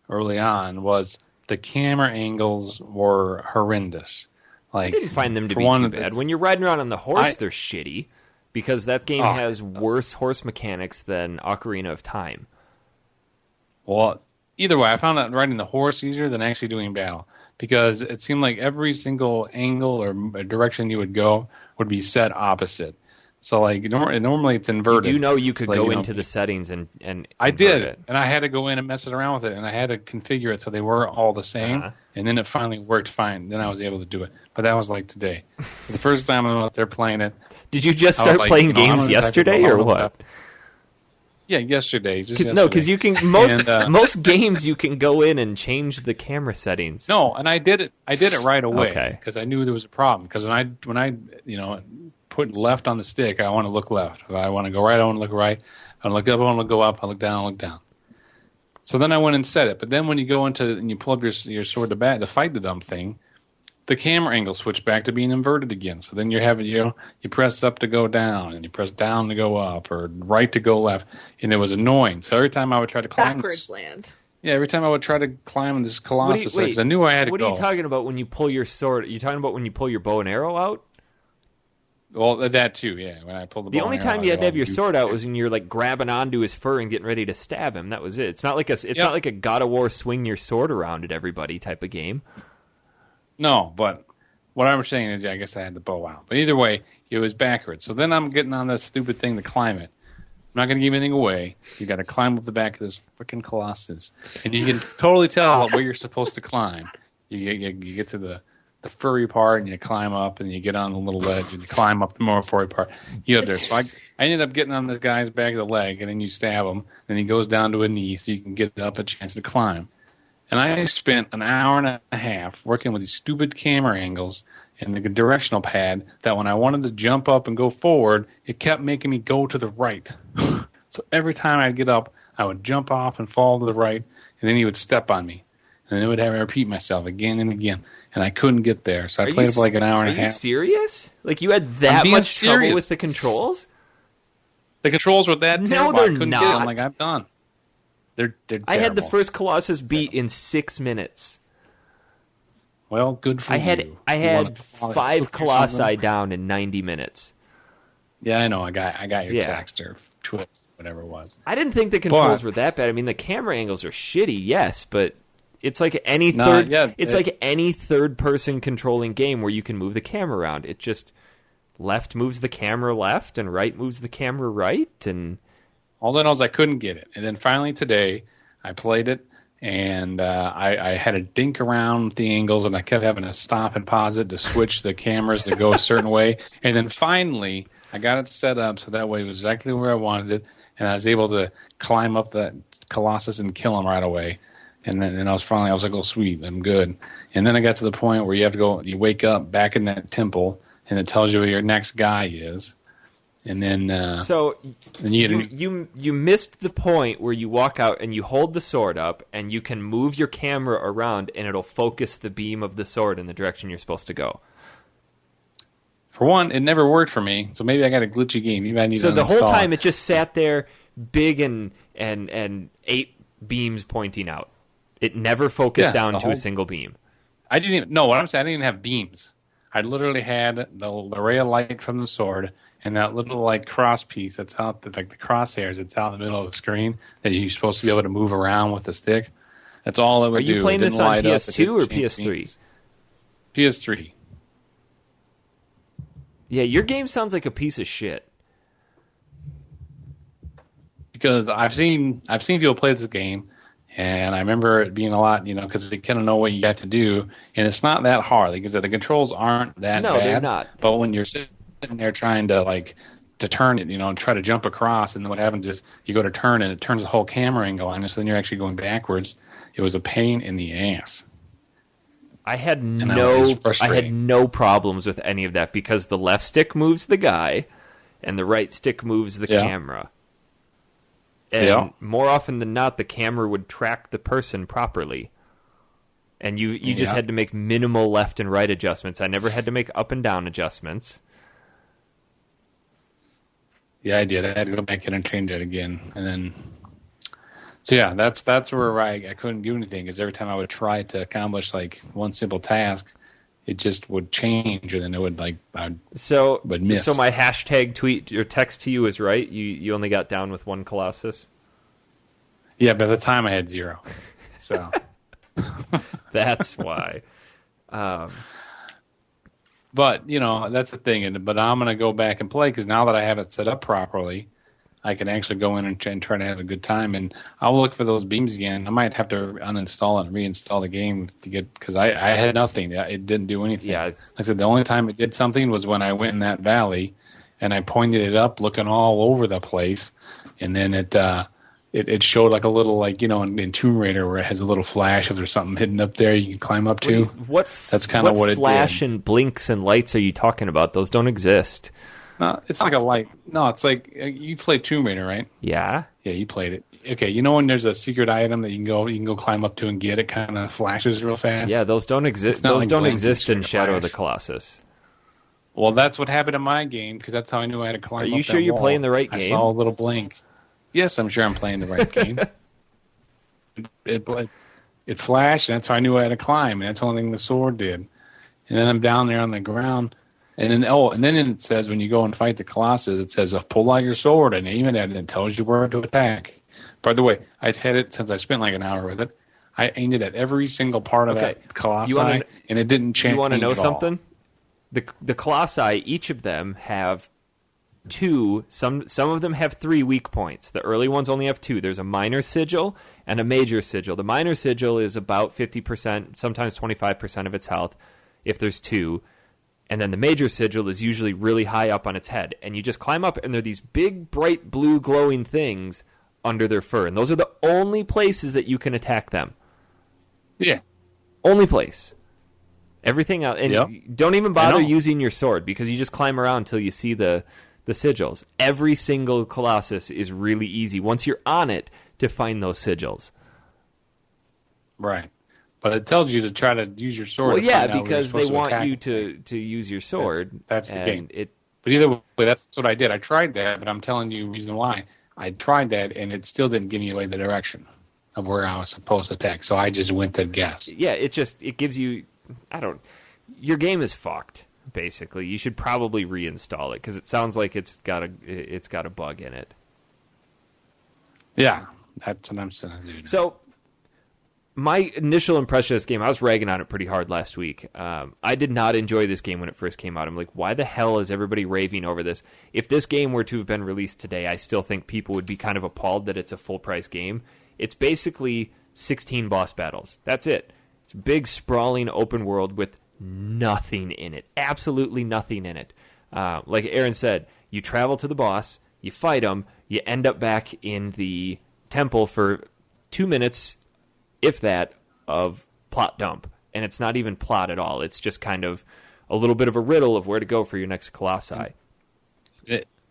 early on was the camera angles were horrendous. I didn't find them to be too bad. When you're riding around on the horse, they're shitty, because that game has worse horse mechanics than Ocarina of Time. Well, either way, I found that riding the horse easier than actually doing battle because it seemed like every single angle or direction you would go would be set opposite. So like normally it's inverted. You do know you could like, go into the settings and I invert did, it. and I had to go in and mess it around with it, and I had to configure it so they were all the same, and then it finally worked fine. Then I was able to do it, but that was like today. So the first time I was out there playing it. Did you just start playing games yesterday or what? Yeah, yesterday. No, because you can most games you can go in and change the camera settings. No, and I did it. I did it right away because Okay. I knew there was a problem. Because when I put left on the stick, I want to look left. If I want to go right, I want to look right. I want to look up, I want to go up. I look down, I look down. So then I went and set it. But then when you go into and you pull up your sword to fight the dumb thing, the camera angle switched back to being inverted again. So then you're having you press up to go down, and you press down to go up, or right to go left, and it was annoying. So every time I would try to climb Backwards land. Yeah, every time I would try to climb this Colossus, Wait, I knew I had to what go. are you talking about when you pull your sword? Are you talking about when you pull your bow and arrow out? Well, that too, yeah. When I pulled the The bow only and arrow, time you had to have your I'd sword out was when you're like grabbing onto his fur and getting ready to stab him. That was it. It's not like not like a God of War swing your sword around at everybody type of game. No, but what I'm saying is, I guess I had the bow out. But either way, it was backwards. So then I'm getting on this stupid thing to climb it. I'm not going to give anything away. You got to climb up the back of this freaking Colossus, and you can totally tell where you're supposed to climb. You get to the furry part, and you climb up, and you get on the little ledge, and you climb up the more furry part. You get there. So I ended up getting on this guy's back of the leg, and then you stab him, and he goes down to a knee, so you can get up a chance to climb. And I spent an hour and a half working with these stupid camera angles and the directional pad that when I wanted to jump up and go forward, it kept making me go to the right. So every time I'd get up, I would jump off and fall to the right, and then he would step on me. And then it would have me repeat myself again and again. And I couldn't get there, so I played it for like an hour and a half. Are you serious? Like you had that much trouble with the controls? The controls were that terrible. No, they're I couldn't not. get it. I'm like, I'm done. They're terrible. I had the first Colossus beat in 6 minutes. Well, good for you. I had 5 Colossi down in 90 minutes. Yeah, I know. I got your Yeah. text or tweet, whatever it was. I didn't think the controls were that bad. I mean, the camera angles are shitty, yes, but it's like any any third-person controlling game where you can move the camera around. It just left moves the camera left and right moves the camera right, and all I know is I couldn't get it. And then finally today, I played it, and I had to dink around the angles, and I kept having to stop and pause it to switch the cameras to go a certain way. And then finally, I got it set up so that way it was exactly where I wanted it, and I was able to climb up that Colossus and kill him right away. And then I was like, oh, sweet, I'm good. And then I got to the point where you wake up back in that temple, and it tells you where your next guy is. And then you missed the point where you walk out and you hold the sword up and you can move your camera around and it'll focus the beam of the sword in the direction you're supposed to go. For one, it never worked for me, so maybe I got a glitchy game. Maybe I need so to the whole uninstall time it just sat there, big and 8 beams pointing out. It never focused down to a single beam. I didn't even know what I'm saying. I didn't even have beams. I literally had the ray of light from the sword and that little like cross piece that's out, like the crosshairs that's out in the middle of the screen that you're supposed to be able to move around with the stick. That's all it would do. Are you playing this on PS2 or PS3? PS3. Yeah, your game sounds like a piece of shit. Because I've seen people play this game, and I remember it being a lot, because they kind of know what you have to do, and it's not that hard. Like I said, the controls aren't that bad. No, they're not. But when you're sitting there trying to to turn it, try to jump across, and then what happens is you go to turn, and it turns the whole camera angle on you, so then you're actually going backwards. It was a pain in the ass. I had no problems with any of that because the left stick moves the guy, and the right stick moves the camera. And more often than not, the camera would track the person properly. And you just had to make minimal left and right adjustments. I never had to make up and down adjustments. Yeah, I did. I had to go back in and change it again. And then... So yeah, that's where I couldn't do anything, because every time I would try to accomplish one simple task, it just would change, and then it would would miss. So my hashtag tweet or text to you is right. You only got down with 1 Colossus. Yeah, by the time I had 0. So That's why. But, that's the thing. But I'm going to go back and play because now that I have it set up properly, I can actually go in and try to have a good time. And I'll look for those beams again. I might have to uninstall and reinstall the game to get, because I had nothing. It didn't do anything. Yeah. Like I said, the only time it did something was when I went in that valley and I pointed it up looking all over the place. And then it showed like a little, in Tomb Raider where it has a little flash if there's something hidden up there you can climb up to. That's kind of what it did. What flash and blinks and lights are you talking about? Those don't exist. No, it's like a light. No, it's like you played Tomb Raider, right? Yeah. Yeah, you played it. Okay, when there's a secret item that you can go climb up to and get, it kind of flashes real fast. Yeah, those don't exist. Those don't exist in Shadow of the Colossus. Well, that's what happened in my game because that's how I knew I had to climb. Are you you sure you're playing the right game? I saw a little blink. Yes, I'm sure I'm playing the right game. It flashed, and that's how I knew I had to climb, and that's the only thing the sword did. And then I'm down there on the ground. And then it says when you go and fight the Colossus, it says pull out your sword and aim it at it, and it tells you where to attack. By the way, I've had it since I spent like an hour with it. I aimed it at every single part of that Colossi, and it didn't change. You want to know something? The Colossi, each of them have two. Some of them have 3 weak points. The early ones only have 2. There's a minor sigil and a major sigil. The minor sigil is about 50%, sometimes 25% of its health, if there's 2. And then the major sigil is usually really high up on its head. And you just climb up, and there are these big, bright blue glowing things under their fur. And those are the only places that you can attack them. Yeah. Only place. Everything else. And don't even bother using your sword, because you just climb around until you see the sigils. Every single Colossus is really easy once you're on it to find those sigils. Right. But it tells you to try to use your sword. Well, yeah, because they want you to use your sword. That's the game. But either way, that's what I did. I tried that, but I'm telling you the reason why. I tried that, and it still didn't give me away the direction of where I was supposed to attack. So I just went to guess. Yeah, it gives you... Your game is fucked, basically. You should probably reinstall it, because it sounds like it's got a bug in it. Yeah, that's what I'm saying, dude. So... my initial impression of this game, I was ragging on it pretty hard last week. I did not enjoy this game when it first came out. I'm like, why the hell is everybody raving over this? If this game were to have been released today, I still think people would be kind of appalled that it's a full-price game. It's basically 16 boss battles. That's it. It's a big, sprawling open world with nothing in it. Absolutely nothing in it. Like Aaron said, you travel to the boss, you fight him, you end up back in the temple for 2 minutes, if that, of plot dump. And it's not even plot at all. It's just kind of a little bit of a riddle of where to go for your next Colossi.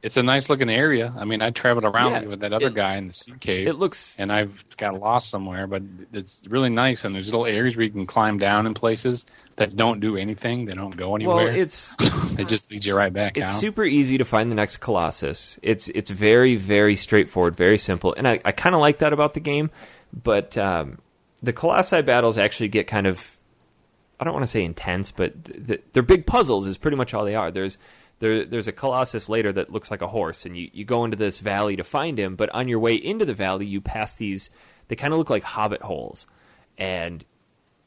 It's a nice looking area. I mean, I traveled around with that other guy in the sea cave. It looks... and I've got lost somewhere, but it's really nice. And there's little areas where you can climb down in places that don't do anything. They don't go anywhere. Well, it's... it just leads you right back out. It's super easy to find the next Colossus. It's very, very straightforward, very simple. And I kind of like that about the game. But... the Colossi battles actually get kind of, I don't want to say intense, but they're big puzzles is pretty much all they are. There's a Colossus later that looks like a horse, and you go into this valley to find him, but on your way into the valley, you pass these, they kind of look like hobbit holes, and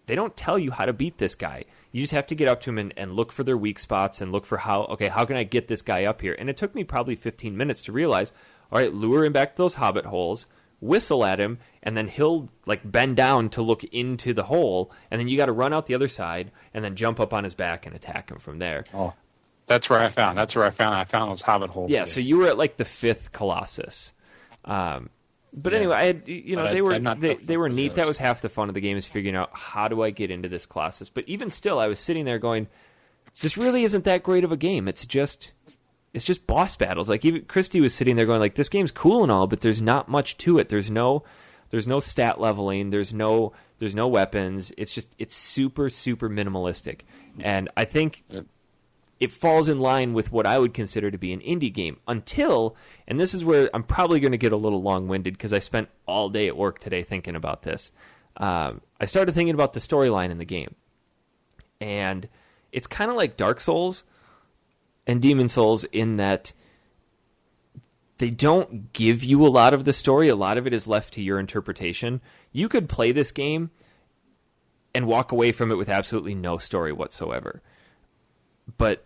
they don't tell you how to beat this guy. You just have to get up to him and look for their weak spots and look for how can I get this guy up here? And it took me probably 15 minutes to realize, all right, lure him back to those hobbit holes, whistle at him, and then he'll like bend down to look into the hole, and then you got to run out the other side and then jump up on his back and attack him from there. Oh, that's where I found those hobbit holes. Yeah, so you were at like the 5th Colossus. But anyway, I had, they were neat. That was half the fun of the game, is figuring out how do I get into this Colossus. But even still, I was sitting there going, this really isn't that great of a game. It's just boss battles. Like, even Christy was sitting there going, like, this game's cool and all, but there's not much to it. There's no stat leveling. There's no weapons. It's super, super minimalistic. And I think it falls in line with what I would consider to be an indie game until, and this is where I'm probably going to get a little long-winded because I spent all day at work today thinking about this. I started thinking about the storyline in the game. And it's kind of like Dark Souls and Demon Souls in that they don't give you a lot of the story. A lot of it is left to your interpretation. You could play this game and walk away from it with absolutely no story whatsoever. But,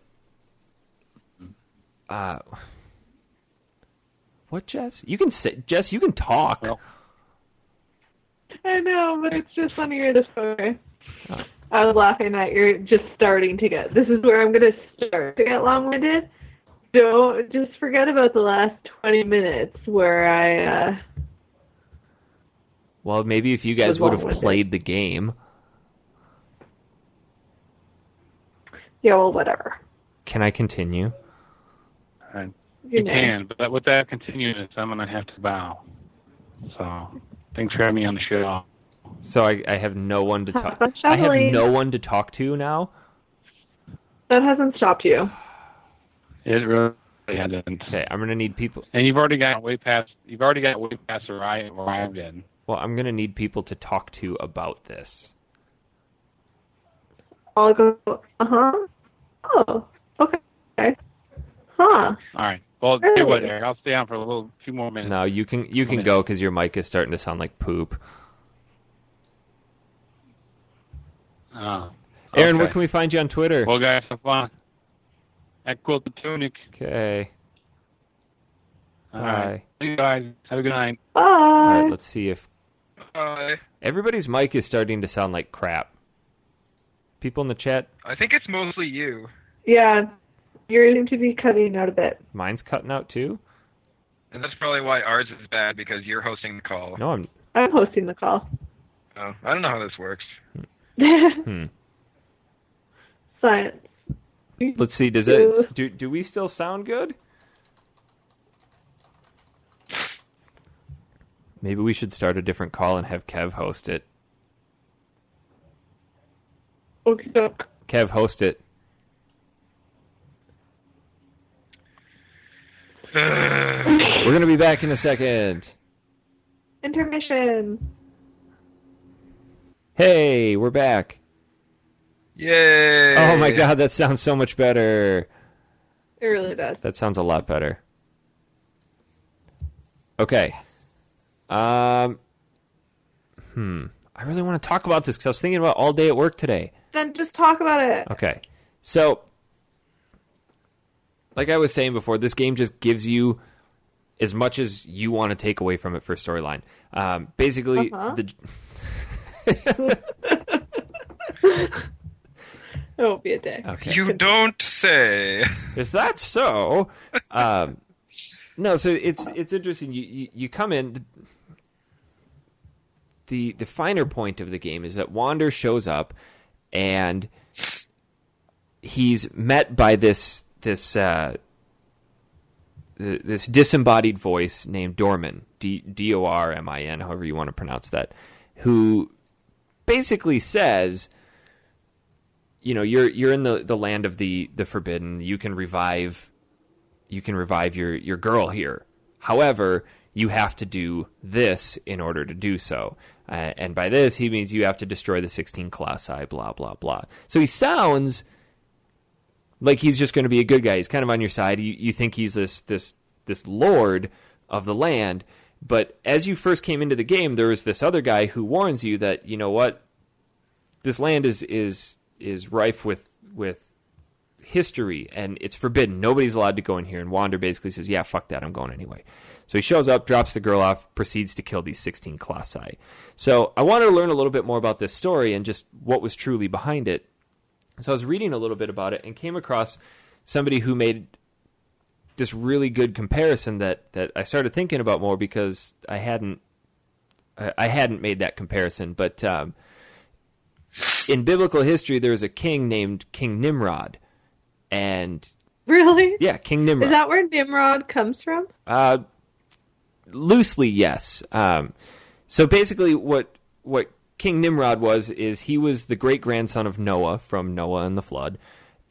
what, Jess? You can say, Jess, you can talk. Well, I know, but it's just funnier this way. I was laughing at you're just starting to get. This is where I'm going to start to get long-winded. Don't just forget about the last 20 minutes where I. Well, maybe if you guys would have played the game. Yeah, well, whatever. Can I continue? You can, but with that continuance, I'm going to have to bow. So, thanks for having me on the show. So I have no one to talk. I have no one to talk to now. That hasn't stopped you. It really hasn't. Okay, I'm gonna need people. And you've already got way past where I've been. Well, I'm gonna need people to talk to about this. I'll go. Oh, okay. Huh. All right. Well, Really? do what, Eric? I'll stay on for a few more minutes. No, you can go because your mic is starting to sound like poop. Oh. Aaron, Okay. where can we find you on Twitter? Well, guys, have fun. At Quilt the Tunic. Okay. All right. See you guys. Have a good night. Bye. All right, let's see if Hi. everybody's mic is starting to sound like crap. People in the chat, I think it's mostly you. Yeah, you seem to be cutting out a bit. mine's cutting out too. And that's probably why ours is bad, because you're hosting the call. No, I'm. I'm hosting the call. Oh, I don't know how this works. Science. Let's see. Does it? Do we still sound good? Maybe we should start a different call and have Kev host it. Okay. Kev, host it. We're gonna be back in a second. Intermission. Hey, we're back. Yay! Oh my god, that sounds so much better. It really does. That sounds a lot better. Okay. I really want to talk about this because I was thinking about it all day at work today. Then just talk about it. Okay. So, like I was saying before, this game just gives you as much as you want to take away from it for storyline. Basically, It won't be a day. Okay. You don't say. Is that so? No, so it's interesting. You come in. The finer point of the game is that Wander shows up, and he's met by this disembodied voice named Dormin, Dormin, however you want to pronounce that, who basically says, you know, you're in the land of the forbidden. You can revive your girl here. However, you have to do this in order to do so. And by this, he means you have to destroy the 16 Colossi, blah, blah, blah. So he sounds like he's just going to be a good guy. He's kind of on your side. You think he's this lord of the land. But as you first came into the game, there was this other guy who warns you that, you know what, this land is rife with history, and it's forbidden. Nobody's allowed to go in here. And Wander basically says, yeah, fuck that, I'm going anyway. So he shows up, drops the girl off, proceeds to kill these 16 Colossi. So I wanted to learn a little bit more about this story and just what was truly behind it. So I was reading a little bit about it and came across somebody who made this really good comparison that I started thinking about more because I hadn't made that comparison. But in biblical history, there was a king named King Nimrod. And Really? yeah, King Nimrod. Is that where Nimrod comes from? Loosely, yes. So basically what King Nimrod is he was the great-grandson of Noah from Noah and the flood,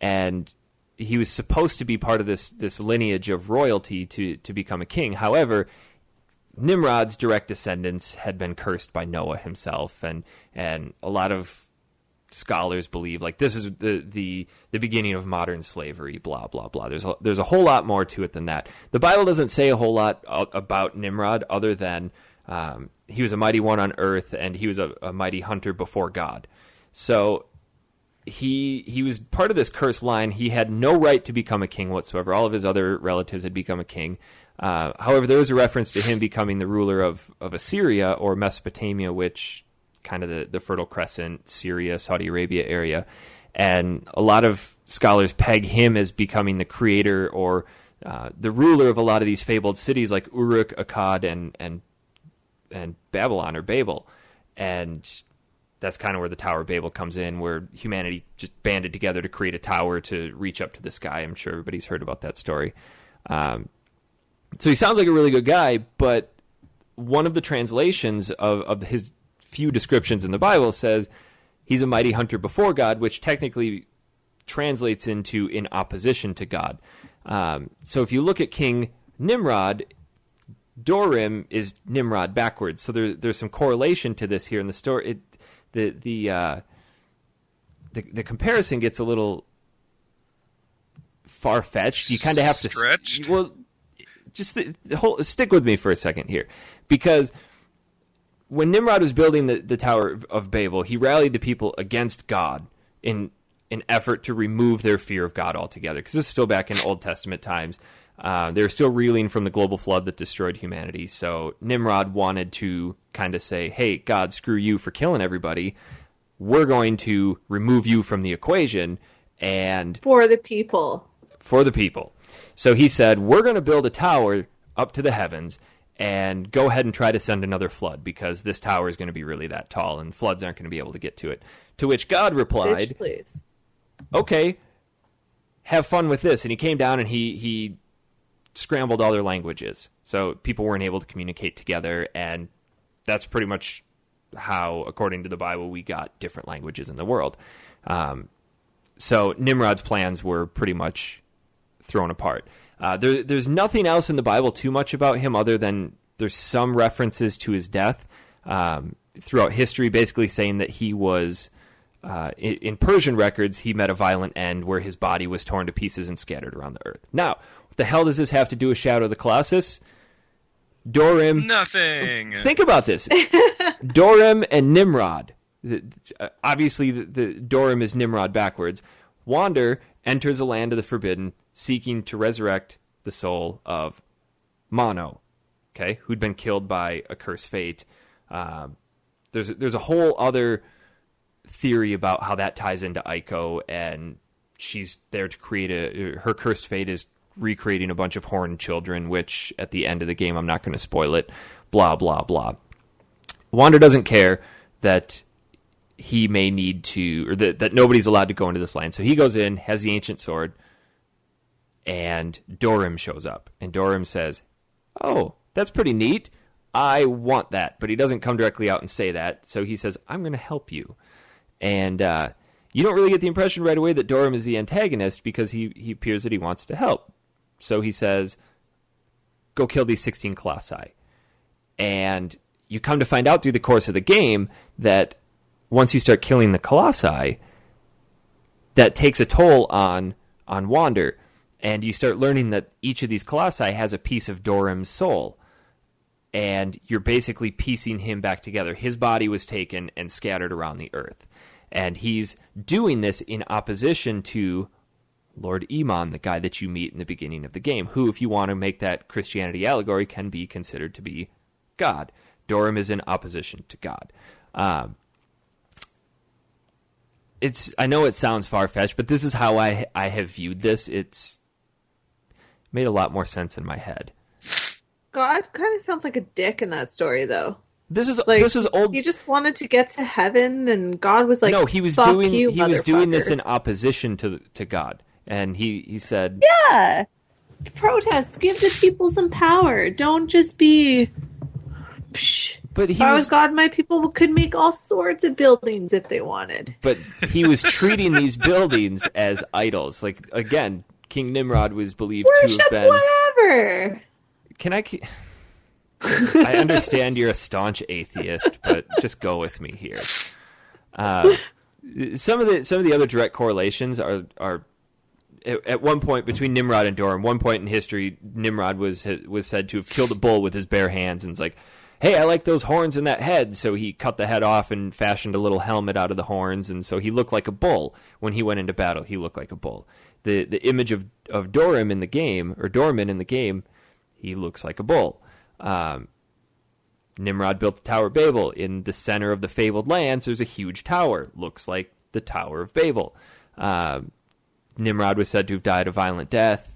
and he was supposed to be part of this lineage of royalty to become a king. However, Nimrod's direct descendants had been cursed by Noah himself, and a lot of scholars believe like this is the beginning of modern slavery, blah blah blah. There's a whole lot more to it than that. The Bible doesn't say a whole lot about Nimrod other than He was a mighty one on earth, and he was a mighty hunter before God. So he was part of this cursed line. He had no right to become a king whatsoever. All of his other relatives had become a king. However, there is a reference to him becoming the ruler of Assyria or Mesopotamia, which kind of the Fertile Crescent, Syria, Saudi Arabia area. And a lot of scholars peg him as becoming the creator or the ruler of a lot of these fabled cities like Uruk, Akkad, and Babylon or Babel. And that's kind of where the Tower of Babel comes in, where humanity just banded together to create a tower to reach up to the sky. I'm sure everybody's heard about that story. So he sounds like a really good guy, but one of the translations of his few descriptions in the Bible says he's a mighty hunter before God, which technically translates into in opposition to God. So if you look at King Nimrod, Dorim is Nimrod backwards. So there's some correlation to this here in the story. The comparison gets a little far-fetched. You kind of have to stretched. Well, just stick with me for a second here, because when Nimrod was building the Tower of Babel, he rallied the people against God in an effort to remove their fear of God altogether, because this is still back in Old Testament times. They were still reeling from the global flood that destroyed humanity. So Nimrod wanted to kind of say, hey, God, screw you for killing everybody. We're going to remove you from the equation. And For the people. So he said, we're going to build a tower up to the heavens and go ahead and try to send another flood, because this tower is going to be really that tall and floods aren't going to be able to get to it. To which God replied, Bitch, please. Okay, have fun with this. And he came down and he scrambled all their languages. So people weren't able to communicate together, and that's pretty much how, according to the Bible, we got different languages in the world. So Nimrod's plans were pretty much thrown apart. There's nothing else in the Bible too much about him other than there's some references to his death throughout history, basically saying that he was, in Persian records, he met a violent end where his body was torn to pieces and scattered around the earth. Now, what the hell does this have to do with Shadow of the Colossus? Dorim. Nothing. Think about this. Dorim and Nimrod. Obviously, the Dorim is Nimrod backwards. Wander enters a land of the forbidden, seeking to resurrect the soul of Mono, okay, who'd been killed by a cursed fate. There's a whole other theory about how that ties into Aiko, and she's there to create her cursed fate is recreating a bunch of horned children, which at the end of the game, I'm not going to spoil it, blah, blah, blah. Wander doesn't care that he may need to, or that nobody's allowed to go into this land. So he goes in, has the ancient sword, and Dorim shows up. And Dorim says, oh, that's pretty neat. I want that. But he doesn't come directly out and say that. So he says, I'm going to help you. And you don't really get the impression right away that Dorim is the antagonist, because he appears that he wants to help. So he says, go kill these 16 Colossi. And you come to find out through the course of the game that once you start killing the Colossi, that takes a toll on Wander. And you start learning that each of these Colossi has a piece of Dorim's soul. And you're basically piecing him back together. His body was taken and scattered around the earth. And he's doing this in opposition to Lord Iman, the guy that you meet in the beginning of the game, who, if you want to make that Christianity allegory, can be considered to be God. Dorim is in opposition to God. I know it sounds far-fetched, but this is how I have viewed this. It's made a lot more sense in my head. God kind of sounds like a dick in that story, though. This is old. He just wanted to get to heaven, and God was like, no, he was fuck doing you, he was doing this motherfucker." in opposition to God, and he said, Yeah, protest. Give the people some power. Don't just be. Psh. But If I was God, my people could make all sorts of buildings if they wanted. But he was treating these buildings as idols. Like, again, King Nimrod was believed to Worship have been. whatever. Can I? I understand you're a staunch atheist, but just go with me here. Some of the other direct correlations are at one point between Nimrod and Dorim. One point in history, Nimrod was said to have killed a bull with his bare hands, and it's like, hey, I like those horns in that head. So he cut the head off and fashioned a little helmet out of the horns, and so he looked like a bull. When he went into battle, he looked like a bull. The image of Dorim in the game, or Dormin in the game, he looks like a bull. Nimrod built the Tower of Babel. In the center of the fabled lands, there's a huge tower. Looks like the Tower of Babel. Nimrod was said to have died a violent death.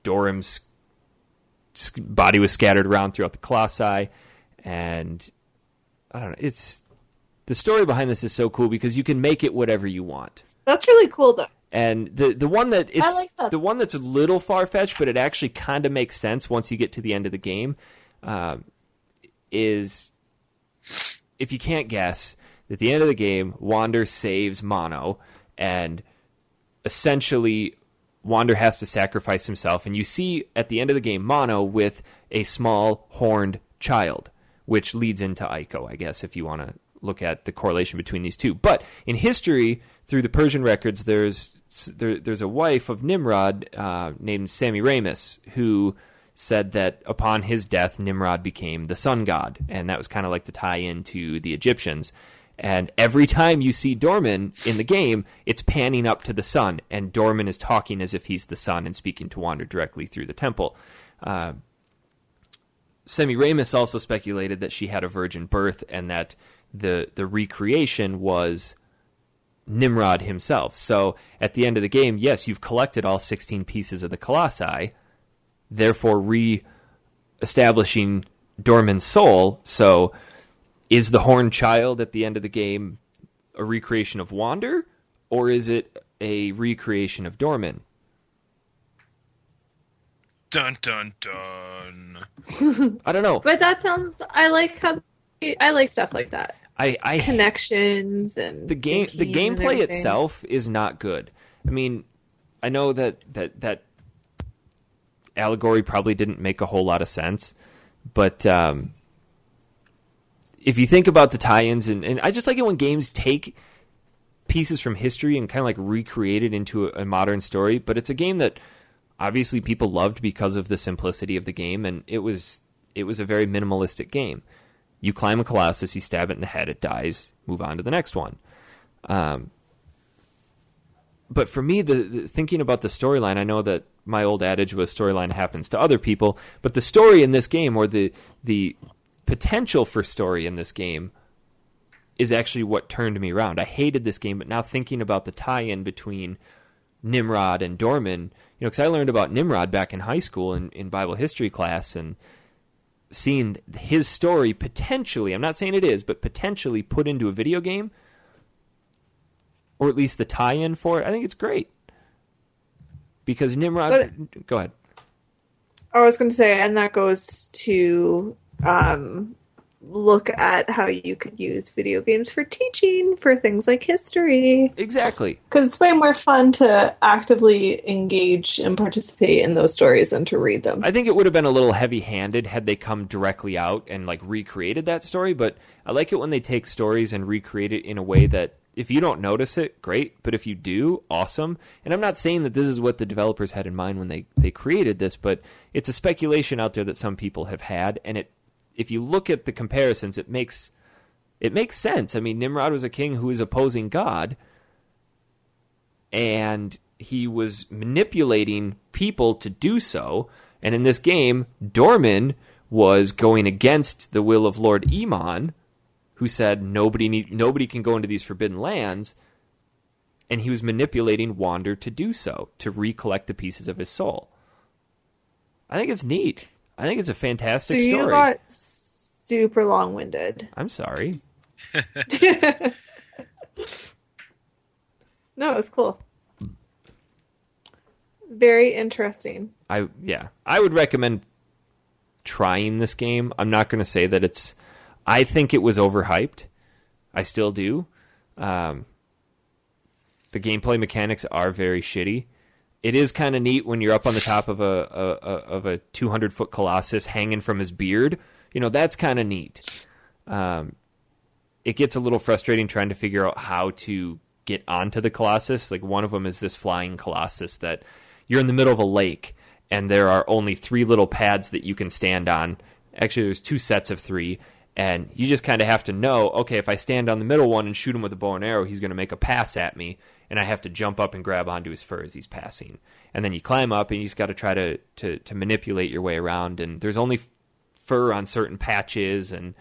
Dorim's body was scattered around throughout the Colossi. And I don't know. The story behind this is so cool because you can make it whatever you want. That's really cool, though. And the one that it's I like that. The one that's a little far fetched, but it actually kind of makes sense once you get to the end of the game, is if you can't guess, at the end of the game, Wander saves Mono, and essentially Wander has to sacrifice himself, and you see at the end of the game Mono with a small horned child, which leads into Ico, I guess, if you want to look at the correlation between these two. But in history, through the Persian records, there's a wife of Nimrod named Semiramis who said that upon his death, Nimrod became the sun god, and that was kind of like the tie-in to the Egyptians. And every time you see Dormin in the game, it's panning up to the sun, and Dormin is talking as if he's the sun and speaking to Wander directly through the temple. Semiramis also speculated that she had a virgin birth and that the recreation was Nimrod himself. So at the end of the game, yes, you've collected all 16 pieces of the Colossi, therefore re-establishing Dormin's soul. So is the horned child at the end of the game a recreation of Wander, or is it a recreation of Dormin? Dun, dun, dun. I don't know. But that sounds... I like stuff like that. I Connections and the gameplay itself is not good. I mean, I know that allegory probably didn't make a whole lot of sense, but if you think about the tie-ins, and I just like it when games take pieces from history and kind of like recreate it into a modern story, but it's a game that obviously people loved because of the simplicity of the game, and it was a very minimalistic game. You climb a Colossus, you stab it in the head, it dies, move on to the next one. But for me, the thinking about the storyline, I know that my old adage was storyline happens to other people, but the story in this game, or the potential for story in this game, is actually what turned me around. I hated this game, but now thinking about the tie-in between Nimrod and Dormin, because I learned about Nimrod back in high school in Bible history class, and seeing his story potentially, I'm not saying it is, but potentially put into a video game, or at least the tie-in for it, I think it's great. Because Nimrod... Go ahead. I was going to say, and that goes to look at how you could use video games for teaching, for things like history. Exactly. Because it's way more fun to actively engage and participate in those stories than to read them. I think it would have been a little heavy-handed had they come directly out and like recreated that story, but I like it when they take stories and recreate it in a way that if you don't notice it, great, but if you do, awesome. And I'm not saying that this is what the developers had in mind when they created this, but it's a speculation out there that some people have had, and if you look at the comparisons, it makes sense. I mean, Nimrod was a king who was opposing God, and he was manipulating people to do so. And in this game, Dormin was going against the will of Lord Iman, who said nobody can go into these forbidden lands, and he was manipulating Wander to do so, to recollect the pieces of his soul. I think it's neat. I think it's a fantastic story. So you got super long-winded. I'm sorry. No, it was cool. Very interesting. I would recommend trying this game. I'm not going to say that it's... I think it was overhyped. I still do. The gameplay mechanics are very shitty. It is kind of neat when you're up on the top of a 200-foot Colossus hanging from his beard. That's kind of neat. It gets a little frustrating trying to figure out how to get onto the Colossus. Like, one of them is this flying Colossus that you're in the middle of a lake, and there are only 3 little pads that you can stand on Actually, there's 2 sets of 3, and you just kind of have to know, okay, if I stand on the middle one and shoot him with a bow and arrow, he's going to make a pass at me, and I have to jump up and grab onto his fur as he's passing. And then you climb up, and you just got to try to manipulate your way around, and there's only fur on certain patches, and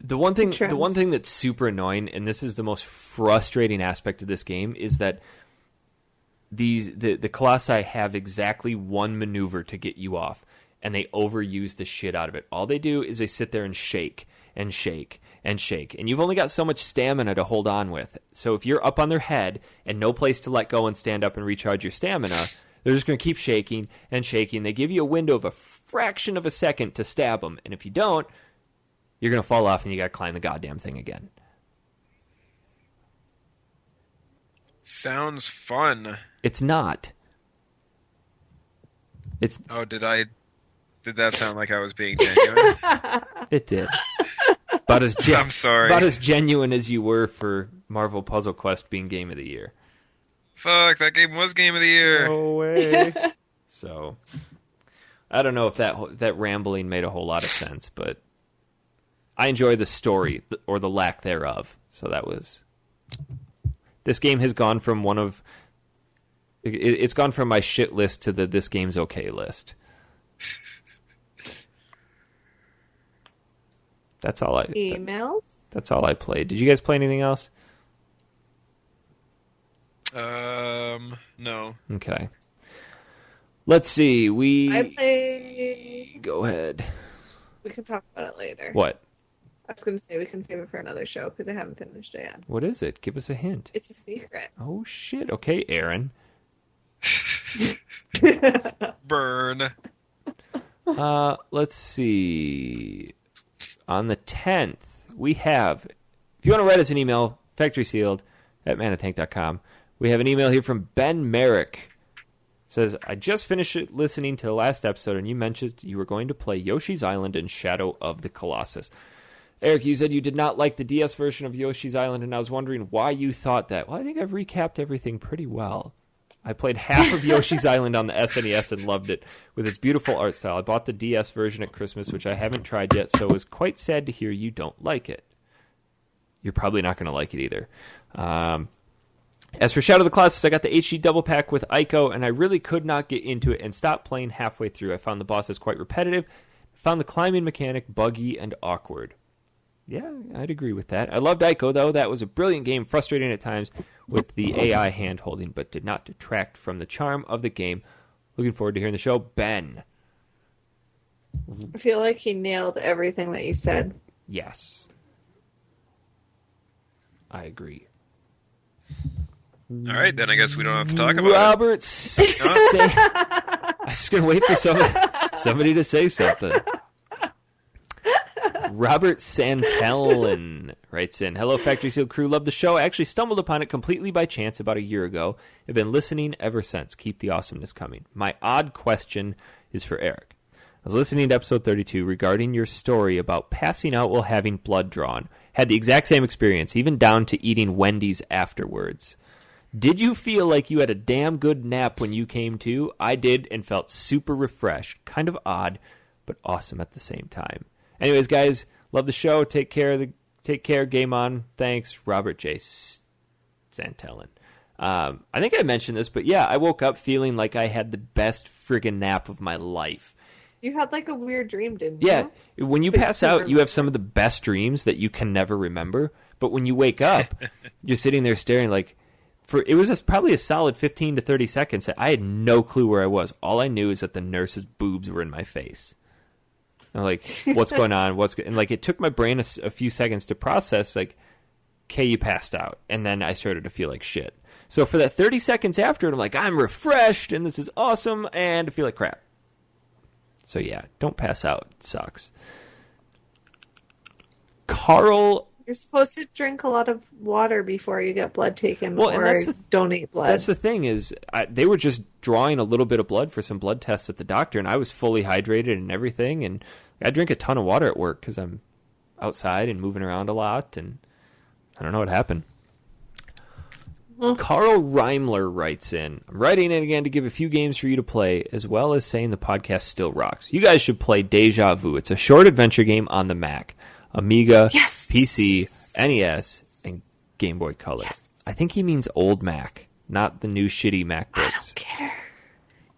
the one thing that's super annoying, and this is the most frustrating aspect of this game, is that the Colossi have exactly one maneuver to get you off, and they overuse the shit out of it. All they do is they sit there and shake and shake and shake, and you've only got so much stamina to hold on with. So if you're up on their head and no place to let go and stand up and recharge your stamina, they're just going to keep shaking and shaking. They give you a window of a fraction of a second to stab them, and if you don't, you're going to fall off and you got to climb the goddamn thing again. Sounds fun. It's not. It's. Oh, did that sound like I was being genuine? It did. About as I'm sorry. About as genuine as you were for Marvel Puzzle Quest being Game of the Year. Fuck, that game was Game of the Year. No way. So, I don't know if that rambling made a whole lot of sense, but I enjoy the story, or the lack thereof. So that was... This game has gone from it's gone from my shit list to the this game's okay list. That's all Emails? That's all I played. Did you guys play anything else? No. Okay. Let's see. I played... Go ahead. We can talk about it later. What? I was going to say we can save it for another show because I haven't finished it yet. What is it? Give us a hint. It's a secret. Oh, shit. Okay, Aaron. Burn. Let's see. On the 10th, we have... If you want to write us an email, factorysealed@manatank.com. We have an email here from Ben Merrick. Says, I just finished listening to the last episode, and you mentioned you were going to play Yoshi's Island and Shadow of the Colossus. Eric, you said you did not like the DS version of Yoshi's Island, and I was wondering why you thought that. Well, I think I've recapped everything pretty well. I played half of Yoshi's Island on the SNES and loved it with its beautiful art style. I bought the DS version at Christmas, which I haven't tried yet, so it was quite sad to hear you don't like it. You're probably not going to like it either. As for Shadow of the Colossus, I got the HD double pack with Ico, and I really could not get into it and stopped playing halfway through. I found the bosses quite repetitive, found the climbing mechanic buggy and awkward. Yeah, I'd agree with that. I loved Ico, though. That was a brilliant game, frustrating at times with the AI hand-holding, but did not detract from the charm of the game. Looking forward to hearing the show. Ben. I feel like he nailed everything that you said. Yes. I agree. All right, then I guess we don't have to talk about Robert I was just going to wait for somebody to say something. Robert Santellin writes in, Hello, Factory Seal crew. Love the show. I actually stumbled upon it completely by chance about a year ago. I've been listening ever since. Keep the awesomeness coming. My odd question is for Eric. I was listening to episode 32 regarding your story about passing out while having blood drawn. Had the exact same experience, even down to eating Wendy's afterwards. Did you feel like you had a damn good nap when you came to? I did and felt super refreshed. Kind of odd, but awesome at the same time. Anyways, guys, love the show. Take care. Game on. Thanks, Robert J. Santellin. I think I mentioned this, but yeah, I woke up feeling like I had the best friggin' nap of my life. You had like a weird dream, didn't you? Yeah. When you pass out, you have some of the best dreams that you can never remember. But when you wake up, you're sitting there staring like, it was probably a solid 15 to 30 seconds. I had no clue where I was. All I knew is that the nurse's boobs were in my face. I'm like, what's going on? And like, it took my brain a few seconds to process, like, okay, you passed out. And then I started to feel like shit. So for that 30 seconds after, I'm like, I'm refreshed, and this is awesome, and I feel like crap. So yeah, don't pass out. It sucks. Carl... You're supposed to drink a lot of water before you get blood taken or donate blood. That's the thing is, they were just drawing a little bit of blood for some blood tests at the doctor, and I was fully hydrated and everything, and I drink a ton of water at work because I'm outside and moving around a lot, and I don't know what happened. Carl Reimler writes in, I'm writing in again to give a few games for you to play, as well as saying the podcast still rocks. You guys should play Deja Vu. It's a short adventure game on the Mac, Amiga, PC, NES, and Game Boy Color. Yes. I think he means old Mac, not the new shitty MacBooks. I don't care.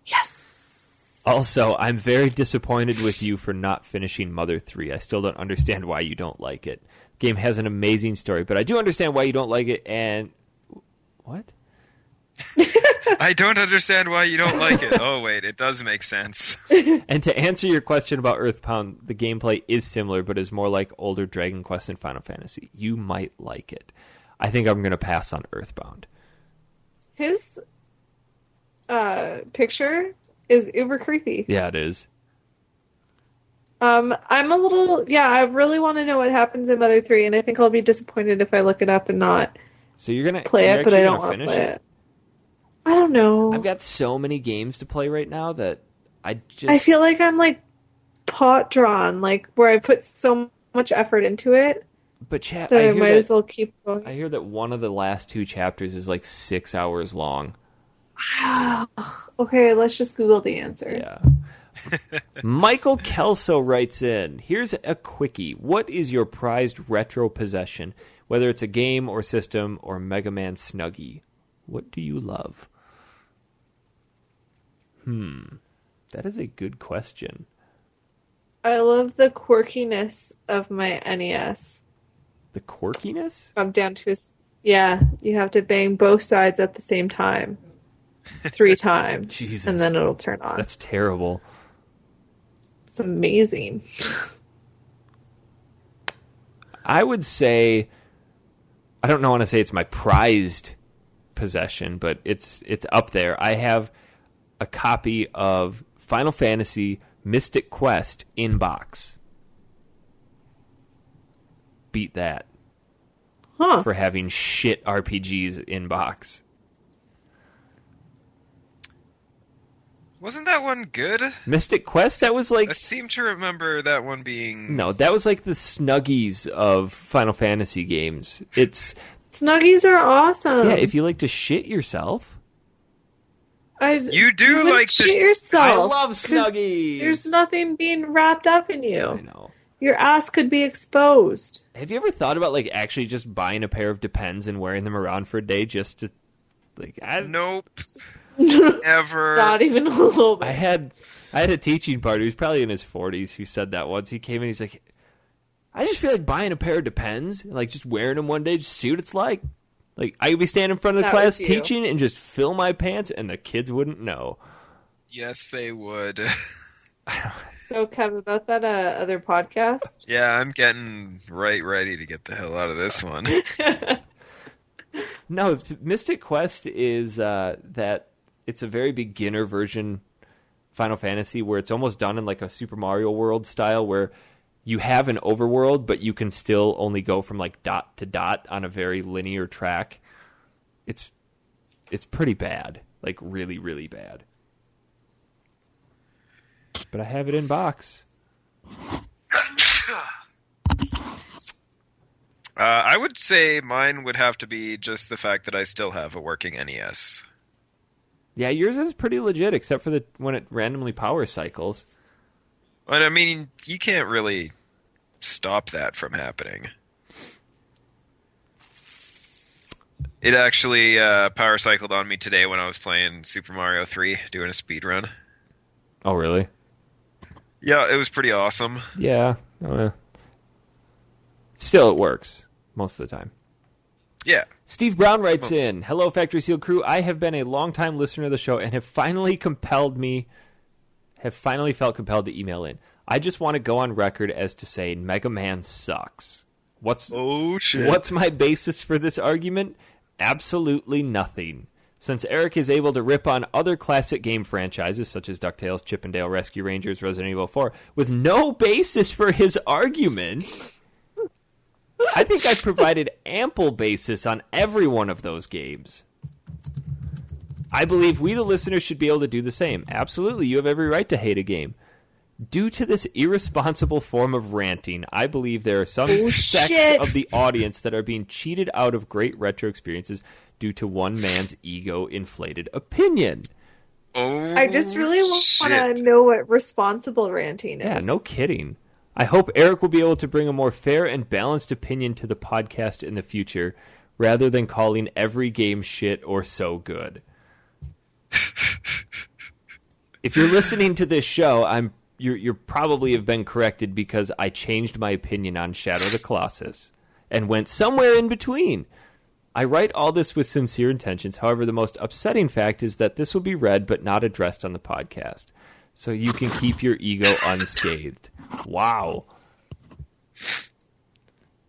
Yes. Also, I'm very disappointed with you for not finishing Mother 3. I still don't understand why you don't like it. The game has an amazing story, but I do understand why you don't like it, and... What? I don't understand why you don't like it. Oh, wait, it does make sense. And to answer your question about Earthbound, the gameplay is similar, but is more like older Dragon Quest and Final Fantasy. You might like it. I think I'm going to pass on Earthbound. His picture is uber creepy. Yeah, it is. I'm a little... Yeah, I really want to know what happens in Mother 3, and I think I'll be disappointed if I look it up and not... So you're gonna play it, but I don't want to play it. I don't know. I've got so many games to play right now that I feel like I'm like pot drawn, like where I put so much effort into it. But chat, I might as well keep going. I hear that one of the last 2 chapters is like 6 hours long. Okay, let's just Google the answer. Yeah. Michael Kelso writes in, here's a quickie. What is your prized retro possession? Whether it's a game or system or Mega Man Snuggie. What do you love? That is a good question. I love the quirkiness of my NES. The quirkiness? I'm down to yeah, you have to bang both sides at the same time. 3 times. Jesus. And then it'll turn on. That's terrible. It's amazing. I would say... I don't want to say it's my prized possession, but it's up there. I have a copy of Final Fantasy Mystic Quest in box. Beat that. Huh. For having shit RPGs in box. Wasn't that one good? Mystic Quest, that was like... I seem to remember that one being... No, that was like the Snuggies of Final Fantasy games. It's... Snuggies are awesome. Yeah, if you like to shit yourself. You do like to shit yourself. I love Snuggies. There's nothing being wrapped up in you. I know. Your ass could be exposed. Have you ever thought about like actually just buying a pair of Depends and wearing them around for a day just to like... Nope. Ever. Not even a little bit. I had a teaching partner who's probably in his 40s who said that once. He came in, he's like, I just feel like buying a pair of Depends and like just wearing them one day, just see what it's like. Like I could be standing in front of the class teaching and just fill my pants and the kids wouldn't know. Yes, they would. So, Kev, about that other podcast? Yeah, I'm getting ready to get the hell out of this one. No, Mystic Quest is that it's a very beginner version Final Fantasy where it's almost done in like a Super Mario World style where you have an overworld, but you can still only go from like dot to dot on a very linear track. It's pretty bad, like really, really bad. But I have it in box. I would say mine would have to be just the fact that I still have a working NES. Yeah, yours is pretty legit, except for when it randomly power cycles. But I mean, you can't really stop that from happening. It actually power cycled on me today when I was playing Super Mario 3, doing a speed run. Oh, really? Yeah, it was pretty awesome. Yeah. Still, it works most of the time. Yeah. Steve Brown writes in, hello, Factory Seal crew. I have been a long-time listener of the show and have finally felt compelled to email in. I just want to go on record as to say Mega Man sucks. Oh, shit. What's my basis for this argument? Absolutely nothing. Since Eric is able to rip on other classic game franchises such as DuckTales, Chip 'n Dale Rescue Rangers, Resident Evil 4, with no basis for his argument... I think I've provided ample basis on every one of those games. I believe we, the listeners, should be able to do the same. Absolutely, you have every right to hate a game. Due to this irresponsible form of ranting, I believe there are some sects shit. of the audience that are being cheated out of great retro experiences due to one man's ego-inflated opinion. Oh, I just really want shit. to know what responsible ranting is. Yeah, no kidding. I hope Eric will be able to bring a more fair and balanced opinion to the podcast in the future, rather than calling every game shit or so good. If you're listening to this show, you're probably have been corrected because I changed my opinion on Shadow of the Colossus and went somewhere in between. I write all this with sincere intentions. However, the most upsetting fact is that this will be read but not addressed on the podcast, so you can keep your ego unscathed. Wow.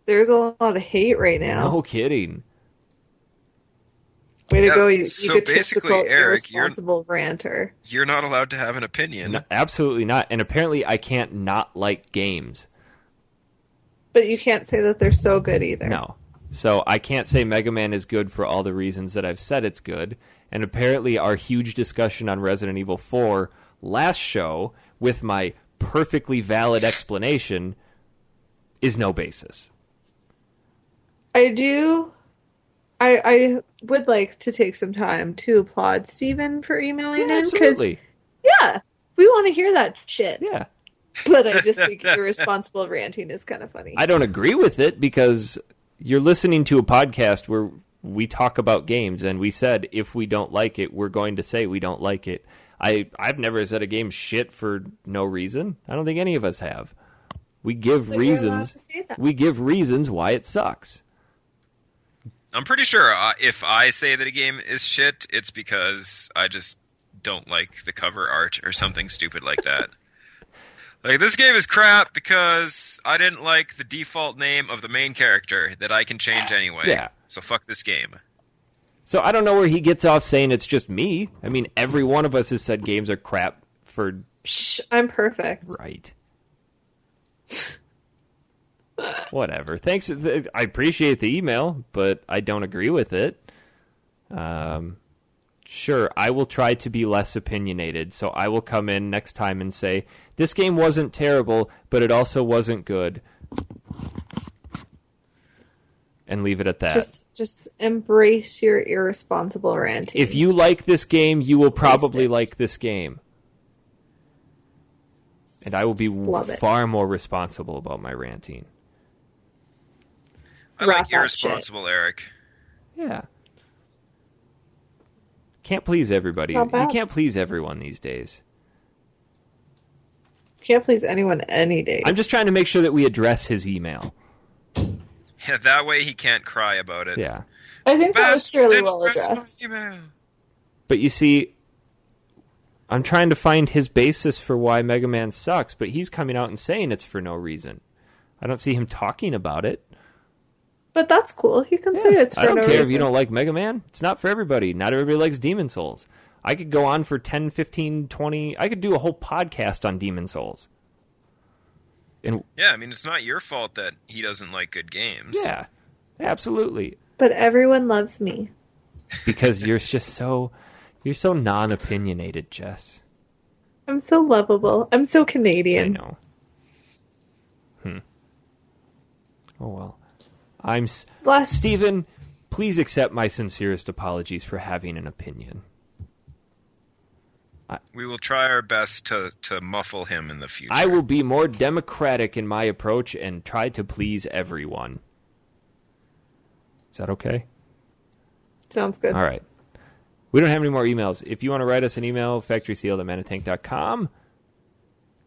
There's a lot of hate right now. No kidding. Way to go, you so basically, egotistical, Eric, irresponsible ranter. You're not allowed to have an opinion. No, absolutely not. And apparently I can't not like games. But you can't say that they're so good either. No. So I can't say Mega Man is good for all the reasons that I've said it's good. And apparently our huge discussion on Resident Evil 4 last show with my perfectly valid explanation is no basis. I would like to take some time to applaud Steven for emailing in. Absolutely. Yeah, we want to hear that shit. Yeah. But I just think irresponsible ranting is kind of funny. I don't agree with it because you're listening to a podcast where we talk about games, and we said if we don't like it, we're going to say we don't like it. I've never said a game shit for no reason. I don't think any of us have. We give But you're allowed reasons. to say that. We give reasons why it sucks. I'm pretty sure if I say that a game is shit, it's because I just don't like the cover art or something stupid like that. Like, this game is crap because I didn't like the default name of the main character that I can change anyway. Yeah. So fuck this game. So I don't know where he gets off saying it's just me. I mean, every one of us has said games are crap for... Psh, I'm perfect. Right. Whatever. Thanks. I appreciate the email, but I don't agree with it. Sure, I will try to be less opinionated, so I will come in next time and say, this game wasn't terrible, but it also wasn't good. And leave it at that. Just embrace your irresponsible ranting. If you like this game, you will probably like this game. And I will be Love it. far more responsible about my ranting. I Wrap like that irresponsible Eric. Yeah. Can't please everybody. Not You bad. can't please everyone these days. Can't please anyone any day. I'm just trying to make sure that we address his email. Yeah, that way he can't cry about it. Yeah. I think that was Best fairly didn't well address my addressed. email. But you see, I'm trying to find his basis for why Mega Man sucks, but he's coming out and saying it's for no reason. I don't see him talking about it. But that's cool. You can say it's for I don't no care reason. if you don't like Mega Man. It's not for everybody. Not everybody likes Demon Souls. I could go on for 10, 15, 20... I could do a whole podcast on Demon Souls. And Yeah, I mean, it's not your fault that he doesn't like good games. yeah, absolutely. But everyone loves me. Because you're just so... You're so non-opinionated, Jess. I'm so lovable. I'm so I Canadian. know. Oh, well. Stephen, please accept my sincerest apologies for having an opinion. We will try our best to muffle him in the future. I will be more democratic in my approach and try to please everyone. Is that okay? Sounds good. All right. We don't have any more emails. If you want to write us an email, factorysealed@manatank.com.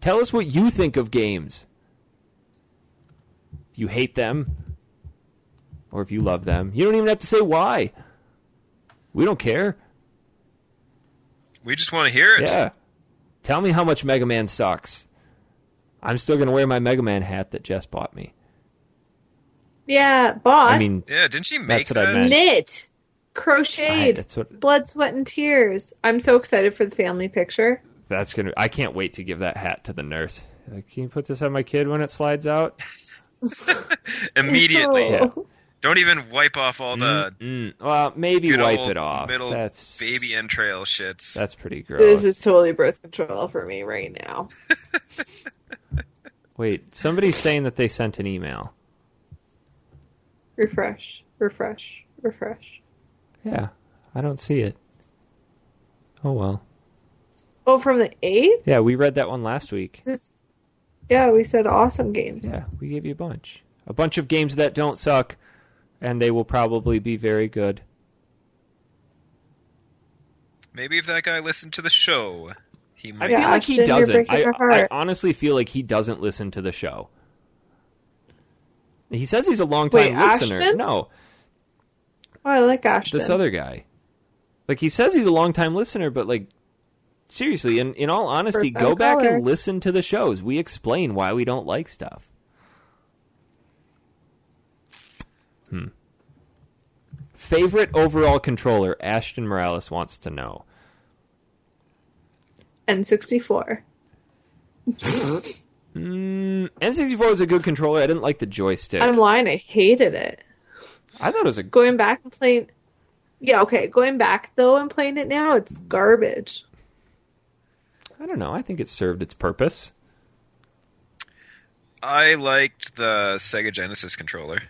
Tell us what you think of games. If you hate them, or if you love them. You don't even have to say why. We don't care. We just want to hear it. Yeah. Tell me how much Mega Man sucks. I'm still going to wear my Mega Man hat that Jess bought me. Yeah, bought. I mean, Yeah, didn't she make That's what I that? meant. knit, crocheted, that's what... blood, sweat, and tears. I'm so excited for the family picture. That's gonna. I can't wait to give that hat to the nurse. Like, can you put this on my kid when it slides out? Immediately. Yeah. Don't even wipe off all the Well, maybe good wipe old it off. middle That's baby entrail shits. That's pretty gross. This is totally birth control for me right now. Wait, somebody's saying that they sent an email. Refresh. Yeah, I don't see it. Oh well. Oh, from the 8th? Yeah, we read that one last week. Yeah, we said awesome games. Yeah, we gave you a bunch. A bunch of games that don't suck, and they will probably be very good. Maybe if that guy listened to the show, he I might. feel like he Ashton, you're doesn't. breaking my I heart. honestly feel like he doesn't listen to the show. He says he's a long-time Wait, listener. Ashton? No, Oh, I like Ashton. this other guy. Like, he says he's a long-time listener, but, like, seriously, in all honesty, First-time go back caller. and listen to the shows. We explain why we don't like stuff. Favorite overall controller, Ashton Morales wants to know. N64. N64 was a good controller. I didn't like the joystick. I'm lying, I hated it. I thought it was a... Going back and playing... Yeah, okay, going back, though, and playing it now, it's garbage. I don't know. I think it served its purpose. I liked the Sega Genesis controller.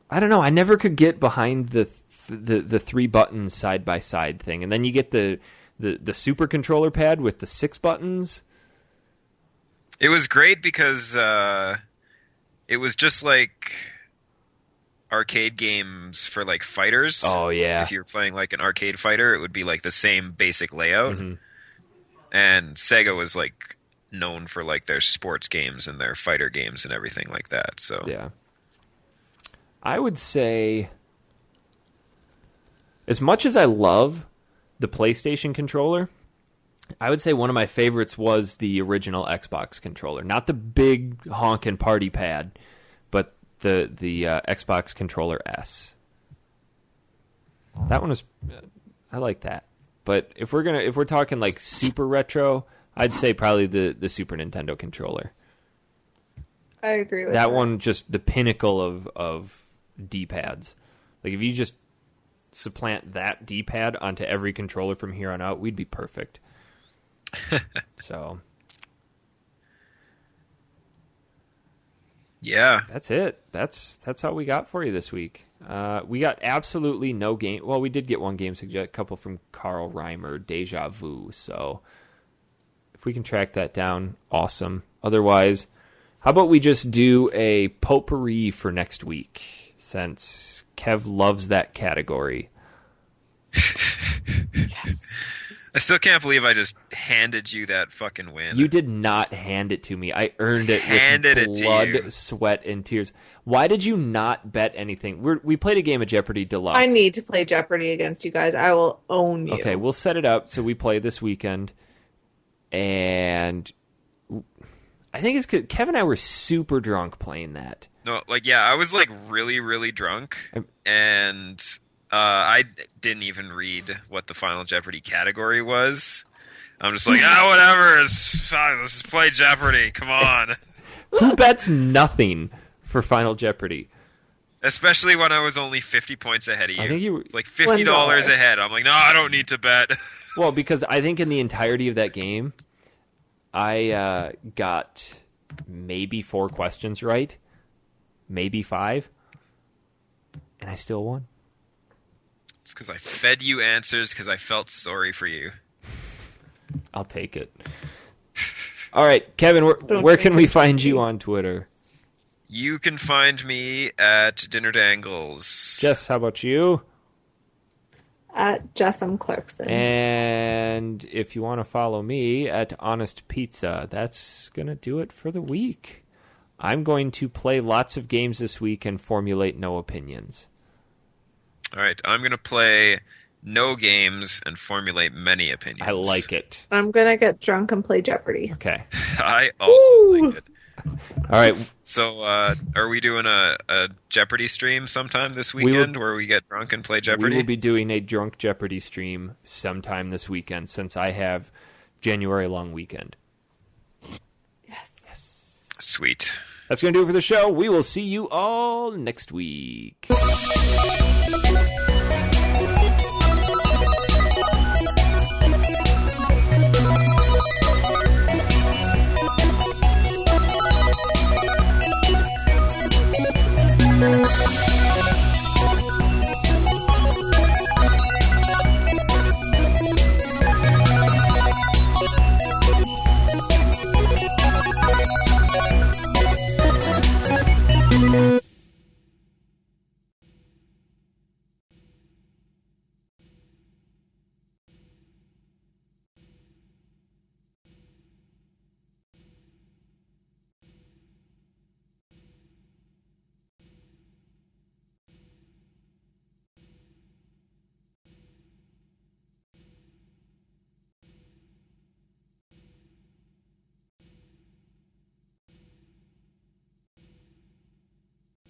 I don't know. I never could get behind the 3 buttons side by side thing, and then you get the super controller pad with the 6 buttons. It was great because it was just like arcade games for like fighters. Oh yeah. If you're playing like an arcade fighter, it would be like the same basic layout. Mm-hmm. And Sega was like known for like their sports games and their fighter games and everything like that. So Yeah. I would say, as much as I love the PlayStation controller, I would say one of my favorites was the original Xbox controller. Not the big honkin' party pad, but the Xbox controller S. That one was, I like that. But if we're talking like super retro, I'd say probably the Super Nintendo controller. I agree with That one, just the pinnacle of D-pads. Like, if you just supplant that D-pad onto every controller from here on out, we'd be perfect. So, yeah, that's it. That's all we got for you this week. We got absolutely no game. Well, we did get one game suggest, a couple from Carl Reimer, Deja Vu. So, if we can track that down, awesome. Otherwise, how about we just do a potpourri for next week, since Kev loves that category. Yes. I still can't believe I just handed you that fucking win. You did not hand it to me. I earned it Handed with it to blood, you. sweat, and tears. Why did you not bet anything? We played a game of Jeopardy Deluxe. I need to play Jeopardy against you guys. I will own you. Okay, we'll set it up so we play this weekend. And I think it's because Kevin and I were super drunk playing that. No, like, yeah, I was like really, really drunk, and I didn't even read what the Final Jeopardy category was. I'm just like, whatever. Let's just play Jeopardy. Come on. Who bets nothing for Final Jeopardy? Especially when I was only 50 points ahead of you. I think you were, like $50 $1. ahead. I'm like, no, I don't need to bet. well, because I think in the entirety of that game, I got maybe 4 questions right, maybe 5, and I still won. It's because I fed you answers because I felt sorry for you. I'll take it. All right, Kevin, where can we find you on Twitter? You can find me at Dinner Dangles. Jess, how about you? At Jessam Clarkson. And if you want to follow me at Honest Pizza, that's going to do it for the week. I'm going to play lots of games this week and formulate no opinions. All right, I'm going to play no games and formulate many opinions. I like it. I'm going to get drunk and play Jeopardy. Okay. I also like it. All right. So, are we doing a Jeopardy stream sometime this weekend where we get drunk and play Jeopardy? We will be doing a drunk Jeopardy stream sometime this weekend, since I have January long weekend. Yes. Sweet. That's going to do it for the show. We will see you all next week.